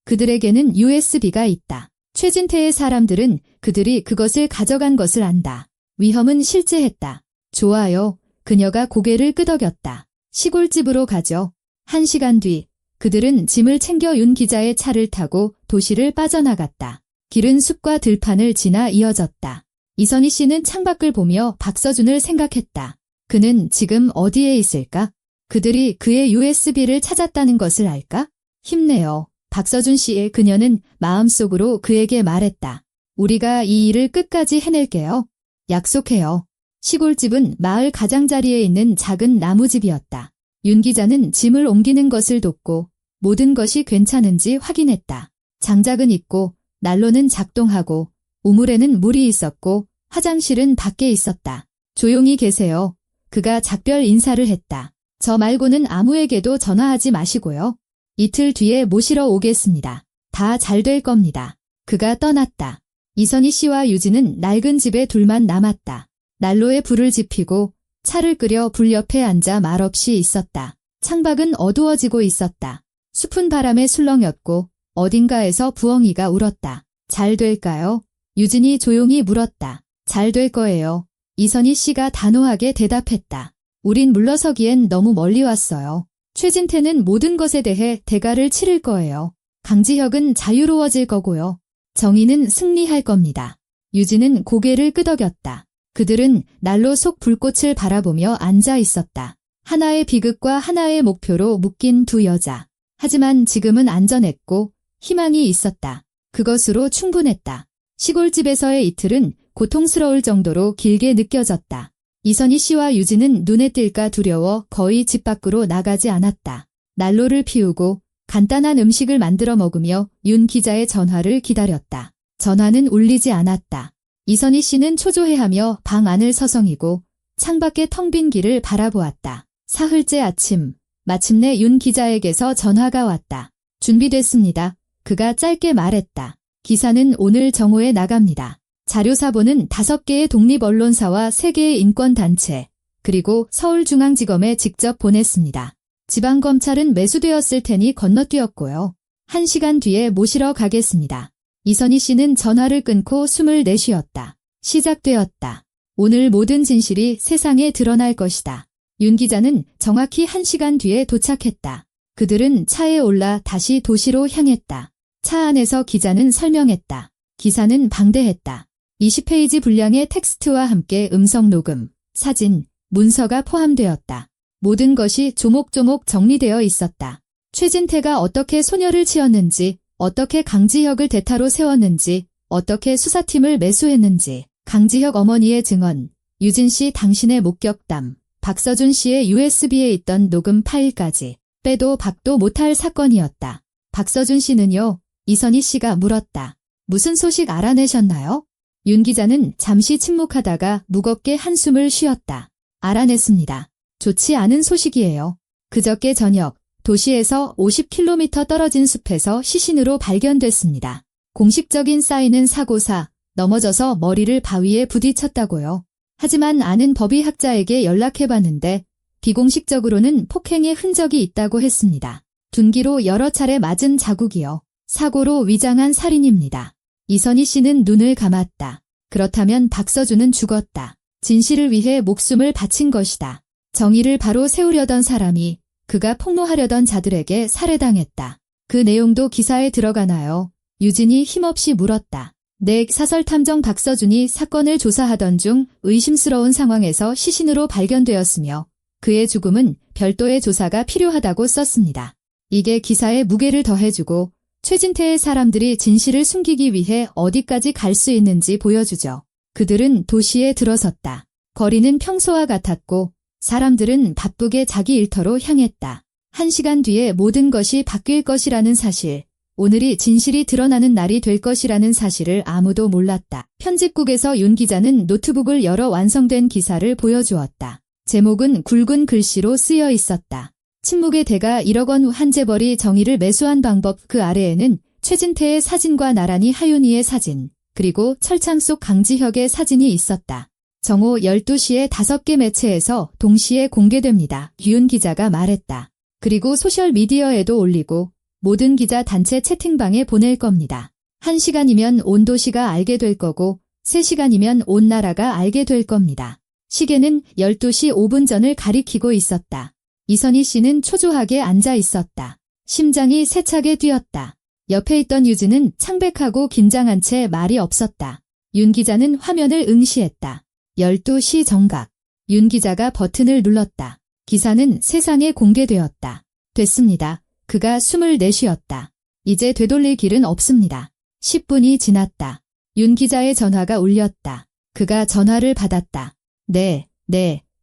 그들에게는 USB가 있다. 최진태의 사람들은 그들이 그것을 가져간 것을 안다. 위험은 실제했다. 좋아요. 그녀가 고개를 끄덕였다. 시골집으로 가죠. 1시간 뒤 그들은 짐을 챙겨 윤 기자의 차를 타고 도시를 빠져나갔다. 길은 숲과 들판을 지나 이어졌다. 이선희 씨는 창밖을 보며 박서준을 생각했다. 그는 지금 어디에 있을까? 그들이 그의 USB를 찾았다는 것을 알까? 힘내요. 박서준 씨의 그녀는 마음속으로 그에게 말했다. 우리가 이 일을 끝까지 해낼게요. 약속해요. 시골집은 마을 가장자리에 있는 작은 나무집이었다. 윤 기자는 짐을 옮기는 것을 돕고 모든 것이 괜찮은지 확인했다. 장작은 있고 난로는 작동하고 우물에는 물이 있었고 화장실은 밖에 있었다. 조용히 계세요. 그가 작별 인사를 했다. 저 말고는 아무에게도 전화하지 마시고요. 이틀 뒤에 모시러 오겠습니다. 다 잘 될 겁니다. 그가 떠났다. 이선희 씨와 유진은 낡은 집에 둘만 남았다. 난로에 불을 지피고 차를 끓여 불 옆에 앉아 말없이 있었다. 창밖은 어두워지고 있었다. 숲은 바람에 술렁였고 어딘가에서 부엉이가 울었다. 잘 될까요? 유진이 조용히 물었다. 잘 될 거예요. 이선희 씨가 단호하게 대답했다. 우린 물러서기엔 너무 멀리 왔어요. 최진태는 모든 것에 대해 대가를 치를 거예요. 강지혁은 자유로워질 거고요. 정의는 승리할 겁니다. 유진은 고개를 끄덕였다. 그들은 난로 속 불꽃을 바라보며 앉아 있었다. 하나의 비극과 하나의 목표로 묶인 두 여자. 하지만 지금은 안전했고 희망이 있었다. 그것으로 충분했다. 시골집에서의 이틀은 고통스러울 정도로 길게 느껴졌다. 이선희 씨와 유진은 눈에 띌까 두려워 거의 집 밖으로 나가지 않았다. 난로를 피우고 간단한 음식을 만들어 먹으며 윤 기자의 전화를 기다렸다. 전화는 울리지 않았다. 이선희 씨는 초조해하며 방 안을 서성이고 창밖의 텅 빈 길을 바라보았다. 사흘째 아침, 마침내 윤 기자에게서 전화가 왔다. 준비됐습니다. 그가 짧게 말했다. 기사는 오늘 정오에 나갑니다. 자료사본은 5개의 독립언론사와 3개의 인권단체, 그리고 서울중앙지검에 직접 보냈습니다. 지방검찰은 매수되었을 테니 건너뛰었고요. 1시간 뒤에 모시러 가겠습니다. 이선희 씨는 전화를 끊고 숨을 내쉬었다. 시작되었다. 오늘 모든 진실이 세상에 드러날 것이다. 윤 기자는 정확히 1시간 뒤에 도착했다. 그들은 차에 올라 다시 도시로 향했다. 차 안에서 기자는 설명했다. 기사는 방대했다. 20페이지 분량의 텍스트와 함께 음성 녹음, 사진, 문서가 포함되었다. 모든 것이 조목조목 정리되어 있었다. 최진태가 어떻게 소녀를 치었는지, 어떻게 강지혁을 대타로 세웠는지, 어떻게 수사팀을 매수했는지, 강지혁 어머니의 증언, 유진 씨 당신의 목격담, 박서준 씨의 USB에 있던 녹음 파일까지 빼도 박도 못할 사건이었다. 박서준 씨는요? 이선희 씨가 물었다. 무슨 소식 알아내셨나요? 윤 기자는 잠시 침묵하다가 무겁게 한숨을 쉬었다. 알아냈습니다. 좋지 않은 소식이에요. 그저께 저녁 도시에서 50km 떨어진 숲에서 시신으로 발견됐습니다. 공식적인 사인은 사고사, 넘어져서 머리를 바위에 부딪혔다고요. 하지만 아는 법의학자에게 연락해봤는데 비공식적으로는 폭행의 흔적이 있다고 했습니다. 둔기로 여러 차례 맞은 자국이요. 사고로 위장한 살인입니다. 이선희 씨는 눈을 감았다. 그렇다면 박서준은 죽었다. 진실을 위해 목숨을 바친 것이다. 정의를 바로 세우려던 사람이 그가 폭로하려던 자들에게 살해당했다. 그 내용도 기사에 들어가나요? 유진이 힘없이 물었다. 네, 사설탐정 박서준이 사건을 조사하던 중 의심스러운 상황에서 시신으로 발견되었으며 그의 죽음은 별도의 조사가 필요하다고 썼습니다. 이게 기사에 무게를 더해주고 최진태의 사람들이 진실을 숨기기 위해 어디까지 갈 수 있는지 보여주죠. 그들은 도시에 들어섰다. 거리는 평소와 같았고 사람들은 바쁘게 자기 일터로 향했다. 1시간 뒤에 모든 것이 바뀔 것이라는 사실, 오늘이 진실이 드러나는 날이 될 것이라는 사실을 아무도 몰랐다. 편집국에서 윤 기자는 노트북을 열어 완성된 기사를 보여주었다. 제목은 굵은 글씨로 쓰여 있었다. 침묵의 대가 1억 원 한 재벌이 정의를 매수한 방법. 그 아래에는 최진태의 사진과 나란히 하윤희의 사진, 그리고 철창 속 강지혁의 사진이 있었다. 정오 12시에 5개 매체에서 동시에 공개됩니다. 윤 기자가 말했다. 그리고 소셜미디어에도 올리고 모든 기자 단체 채팅방에 보낼 겁니다. 1시간이면 온 도시가 알게 될 거고 3시간이면 온 나라가 알게 될 겁니다. 시계는 12시 5분 전을 가리키고 있었다. 이선희 씨는 초조하게 앉아 있었다. 심장이 세차게 뛰었다. 옆에 있던 유진은 창백하고 긴장한 채 말이 없었다. 윤 기자는 화면을 응시했다. 12시 정각. 윤 기자가 버튼을 눌렀다. 기사는 세상에 공개되었다. 됐습니다. 그가 숨을 내쉬었다. 이제 되돌릴 길은 없습니다. 10분이 지났다. 윤 기자의 전화가 울렸다. 그가 전화를 받았다. 네,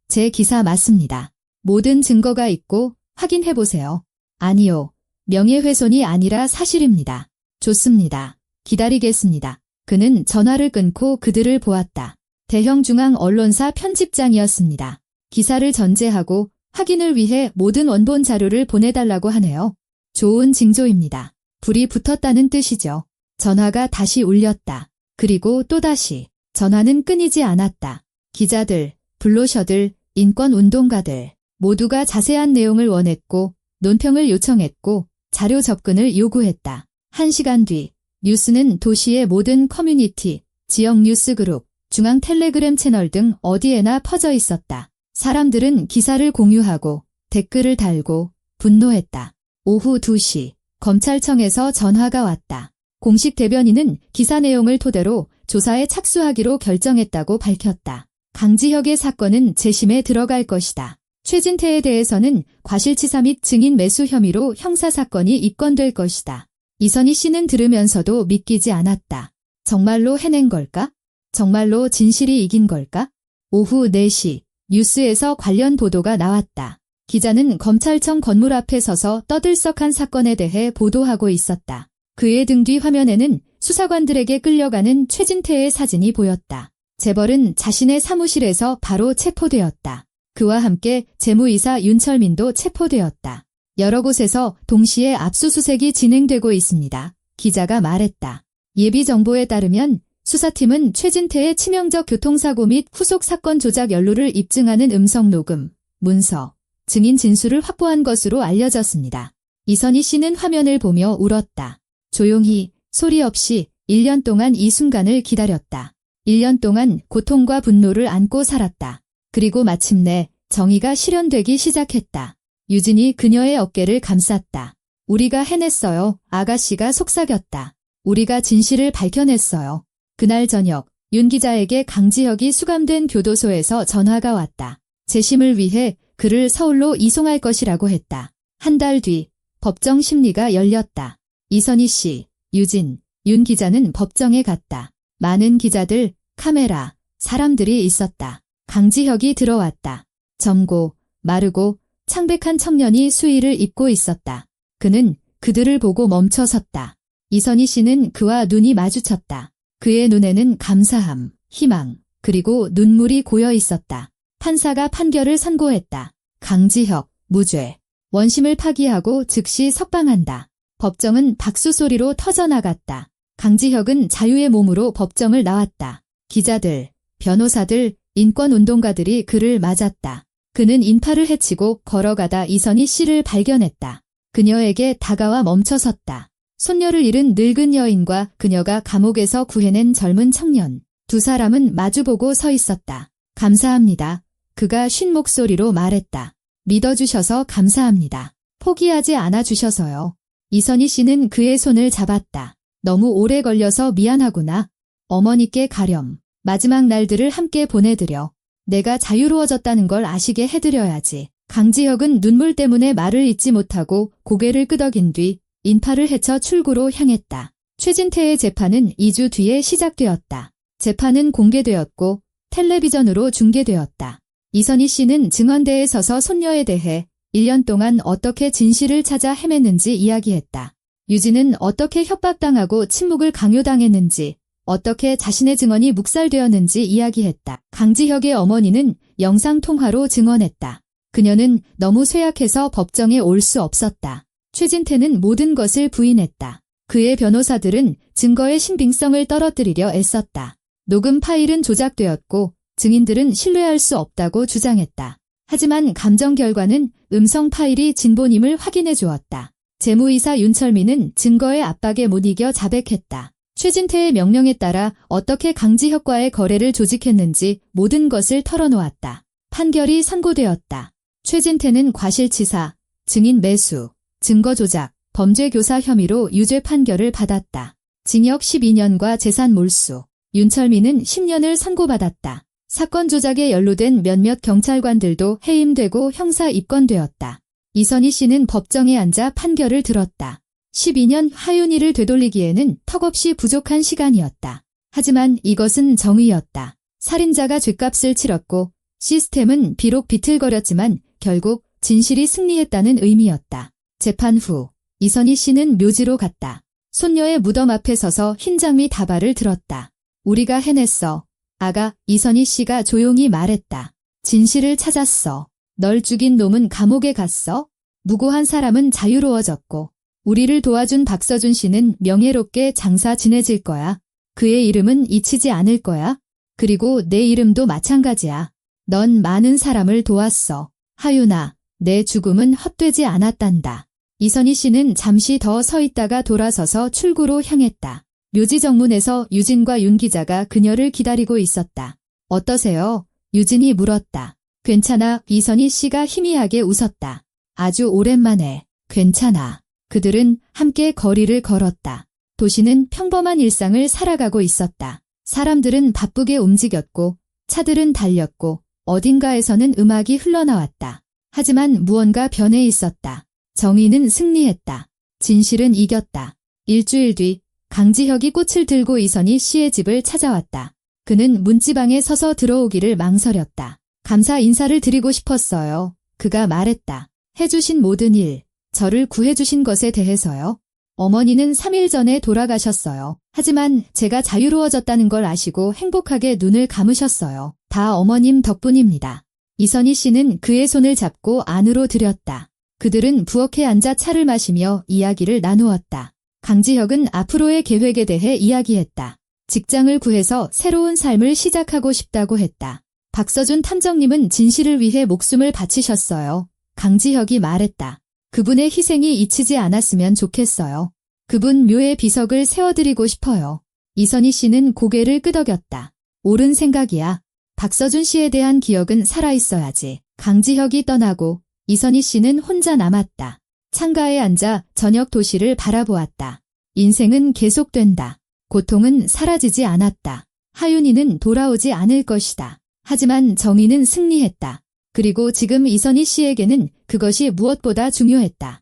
제 기사 맞습니다. 모든 증거가 있고 확인해보세요. 아니요. 명예훼손이 아니라 사실입니다. 좋습니다. 기다리겠습니다. 그는 전화를 끊고 그들을 보았다. 대형 중앙 언론사 편집장이었습니다. 기사를 전제하고 확인을 위해 모든 원본 자료를 보내달라고 하네요. 좋은 징조입니다. 불이 붙었다는 뜻이죠. 전화가 다시 울렸다. 그리고 또다시. 전화는 끊이지 않았다. 기자들, 블로셔들, 인권운동가들 모두가 자세한 내용을 원했고 논평을 요청했고 자료 접근을 요구했다. 1시간 뒤 뉴스는 도시의 모든 커뮤니티, 지역 뉴스 그룹, 중앙 텔레그램 채널 등 어디에나 퍼져 있었다. 사람들은 기사를 공유하고 댓글을 달고 분노했다. 오후 2시 검찰청에서 전화가 왔다. 공식 대변인은 기사 내용을 토대로 조사에 착수하기로 결정했다고 밝혔다. 강지혁의 사건은 재심에 들어갈 것이다. 최진태에 대해서는 과실치사 및 증인 매수 혐의로 형사사건이 입건될 것이다. 이선희 씨는 들으면서도 믿기지 않았다. 정말로 해낸 걸까? 정말로 진실이 이긴 걸까? 오후 4시 뉴스에서 관련 보도가 나왔다. 기자는 검찰청 건물 앞에 서서 떠들썩한 사건에 대해 보도하고 있었다. 그의 등 뒤 화면에는 수사관들에게 끌려가는 최진태의 사진이 보였다. 재벌은 자신의 사무실에서 바로 체포되었다. 그와 함께 재무이사 윤철민도 체포되었다. 여러 곳에서 동시에 압수수색이 진행되고 있습니다. 기자가 말했다. 예비 정보에 따르면 수사팀은 최진태의 치명적 교통사고 및 후속 사건 조작 연루를 입증하는 음성 녹음, 문서, 증인 진술을 확보한 것으로 알려졌습니다. 이선희 씨는 화면을 보며 울었다. 조용히, 소리 없이 1년 동안 이 순간을 기다렸다. 1년 동안 고통과 분노를 안고 살았다. 그리고 마침내 정의가 실현되기 시작했다. 유진이 그녀의 어깨를 감쌌다. 우리가 해냈어요. 아가씨가 속삭였다. 우리가 진실을 밝혀냈어요. 그날 저녁 윤 기자에게 강지혁이 수감된 교도소에서 전화가 왔다. 재심을 위해 그를 서울로 이송할 것이라고 했다. 한 달 뒤 법정 심리가 열렸다. 이선희 씨, 유진, 윤 기자는 법정에 갔다. 많은 기자들, 카메라, 사람들이 있었다. 강지혁이 들어왔다. 젊고 마르고 창백한 청년이 수의를 입고 있었다. 그는 그들을 보고 멈춰섰다. 이선희 씨는 그와 눈이 마주쳤다. 그의 눈에는 감사함, 희망, 그리고 눈물이 고여 있었다. 판사가 판결을 선고했다. 강지혁, 무죄. 원심을 파기하고 즉시 석방한다. 법정은 박수 소리로 터져나갔다. 강지혁은 자유의 몸으로 법정을 나왔다. 기자들, 변호사들, 인권운동가들이 그를 맞았다. 그는 인파를 헤치고 걸어가다 이선희 씨를 발견했다. 그녀에게 다가와 멈춰섰다. 손녀를 잃은 늙은 여인과 그녀가 감옥에서 구해낸 젊은 청년. 두 사람은 마주보고 서 있었다. 감사합니다. 그가 쉰 목소리로 말했다. 믿어주셔서 감사합니다. 포기하지 않아주셔서요. 이선희 씨는 그의 손을 잡았다. 너무 오래 걸려서 미안하구나. 어머니께 가렴. 마지막 날들을 함께 보내드려. 내가 자유로워졌다는 걸 아시게 해드려야지. 강지혁은 눈물 때문에 말을 잇지 못하고 고개를 끄덕인 뒤 인파를 헤쳐 출구로 향했다. 최진태의 재판은 2주 뒤에 시작되었다. 재판은 공개되었고 텔레비전으로 중계되었다. 이선희 씨는 증언대에 서서 손녀에 대해 1년 동안 어떻게 진실을 찾아 헤맸는지 이야기했다. 유진은 어떻게 협박당하고 침묵을 강요당했는지, 어떻게 자신의 증언이 묵살되었는지 이야기했다. 강지혁의 어머니는 영상통화로 증언했다. 그녀는 너무 쇠약해서 법정에 올 수 없었다. 최진태는 모든 것을 부인했다. 그의 변호사들은 증거의 신빙성을 떨어뜨리려 애썼다. 녹음 파일은 조작되었고 증인들은 신뢰할 수 없다고 주장했다. 하지만 감정 결과는 음성 파일이 진본임을 확인해 주었다. 재무이사 윤철민은 증거의 압박에 못 이겨 자백했다. 최진태의 명령에 따라 어떻게 강지혁과의 거래를 조직했는지 모든 것을 털어놓았다. 판결이 선고되었다. 최진태는 과실치사, 증인 매수, 증거 조작, 범죄 교사 혐의로 유죄 판결을 받았다. 징역 12년과 재산 몰수. 윤철민은 10년을 선고받았다. 사건 조작에 연루된 몇몇 경찰관들도 해임되고 형사 입건되었다. 이선희 씨는 법정에 앉아 판결을 들었다. 12년 하윤이를 되돌리기에는 턱없이 부족한 시간이었다. 하지만 이것은 정의였다. 살인자가 죗값을 치렀고 시스템은 비록 비틀거렸지만 결국 진실이 승리했다는 의미였다. 재판 후 이선희 씨는 묘지로 갔다. 손녀의 무덤 앞에 서서 흰장미 다발을 들었다. 우리가 해냈어. 아가, 이선희 씨가 조용히 말했다. 진실을 찾았어. 널 죽인 놈은 감옥에 갔어. 무고한 사람은 자유로워졌고 우리를 도와준 박서준 씨는 명예롭게 장사 지내질 거야. 그의 이름은 잊히지 않을 거야. 그리고 내 이름도 마찬가지야. 넌 많은 사람을 도왔어. 하윤아, 내 죽음은 헛되지 않았단다. 이선희 씨는 잠시 더 서 있다가 돌아서서 출구로 향했다. 묘지 정문에서 유진과 윤 기자가 그녀를 기다리고 있었다. 어떠세요? 유진이 물었다. 괜찮아. 이선희 씨가 희미하게 웃었다. 아주 오랜만에. 괜찮아. 그들은 함께 거리를 걸었다. 도시는 평범한 일상을 살아가고 있었다. 사람들은 바쁘게 움직였고 차들은 달렸고 어딘가에서는 음악이 흘러나왔다. 하지만 무언가 변해 있었다. 정의는 승리했다. 진실은 이겼다. 일주일 뒤 강지혁이 꽃을 들고 이선희 씨의 집을 찾아왔다. 그는 문지방에 서서 들어오기를 망설였다. 감사 인사를 드리고 싶었어요. 그가 말했다. 해주신 모든 일, 저를 구해주신 것에 대해서요. 어머니는 3일 전에 돌아가셨어요. 하지만 제가 자유로워졌다는 걸 아시고 행복하게 눈을 감으셨어요. 다 어머님 덕분입니다. 이선희 씨는 그의 손을 잡고 안으로 들였다. 그들은 부엌에 앉아 차를 마시며 이야기를 나누었다. 강지혁은 앞으로의 계획에 대해 이야기했다. 직장을 구해서 새로운 삶을 시작하고 싶다고 했다. 박서준 탐정님은 진실을 위해 목숨을 바치셨어요. 강지혁이 말했다. 그분의 희생이 잊히지 않았으면 좋겠어요. 그분 묘의 비석을 세워드리고 싶어요. 이선희 씨는 고개를 끄덕였다. 옳은 생각이야. 박서준 씨에 대한 기억은 살아있어야지. 강지혁이 떠나고 이선희 씨는 혼자 남았다. 창가에 앉아 저녁 도시를 바라보았다. 인생은 계속된다. 고통은 사라지지 않았다. 하윤이는 돌아오지 않을 것이다. 하지만 정의는 승리했다. 그리고 지금 이선희 씨에게는 그것이 무엇보다 중요했다.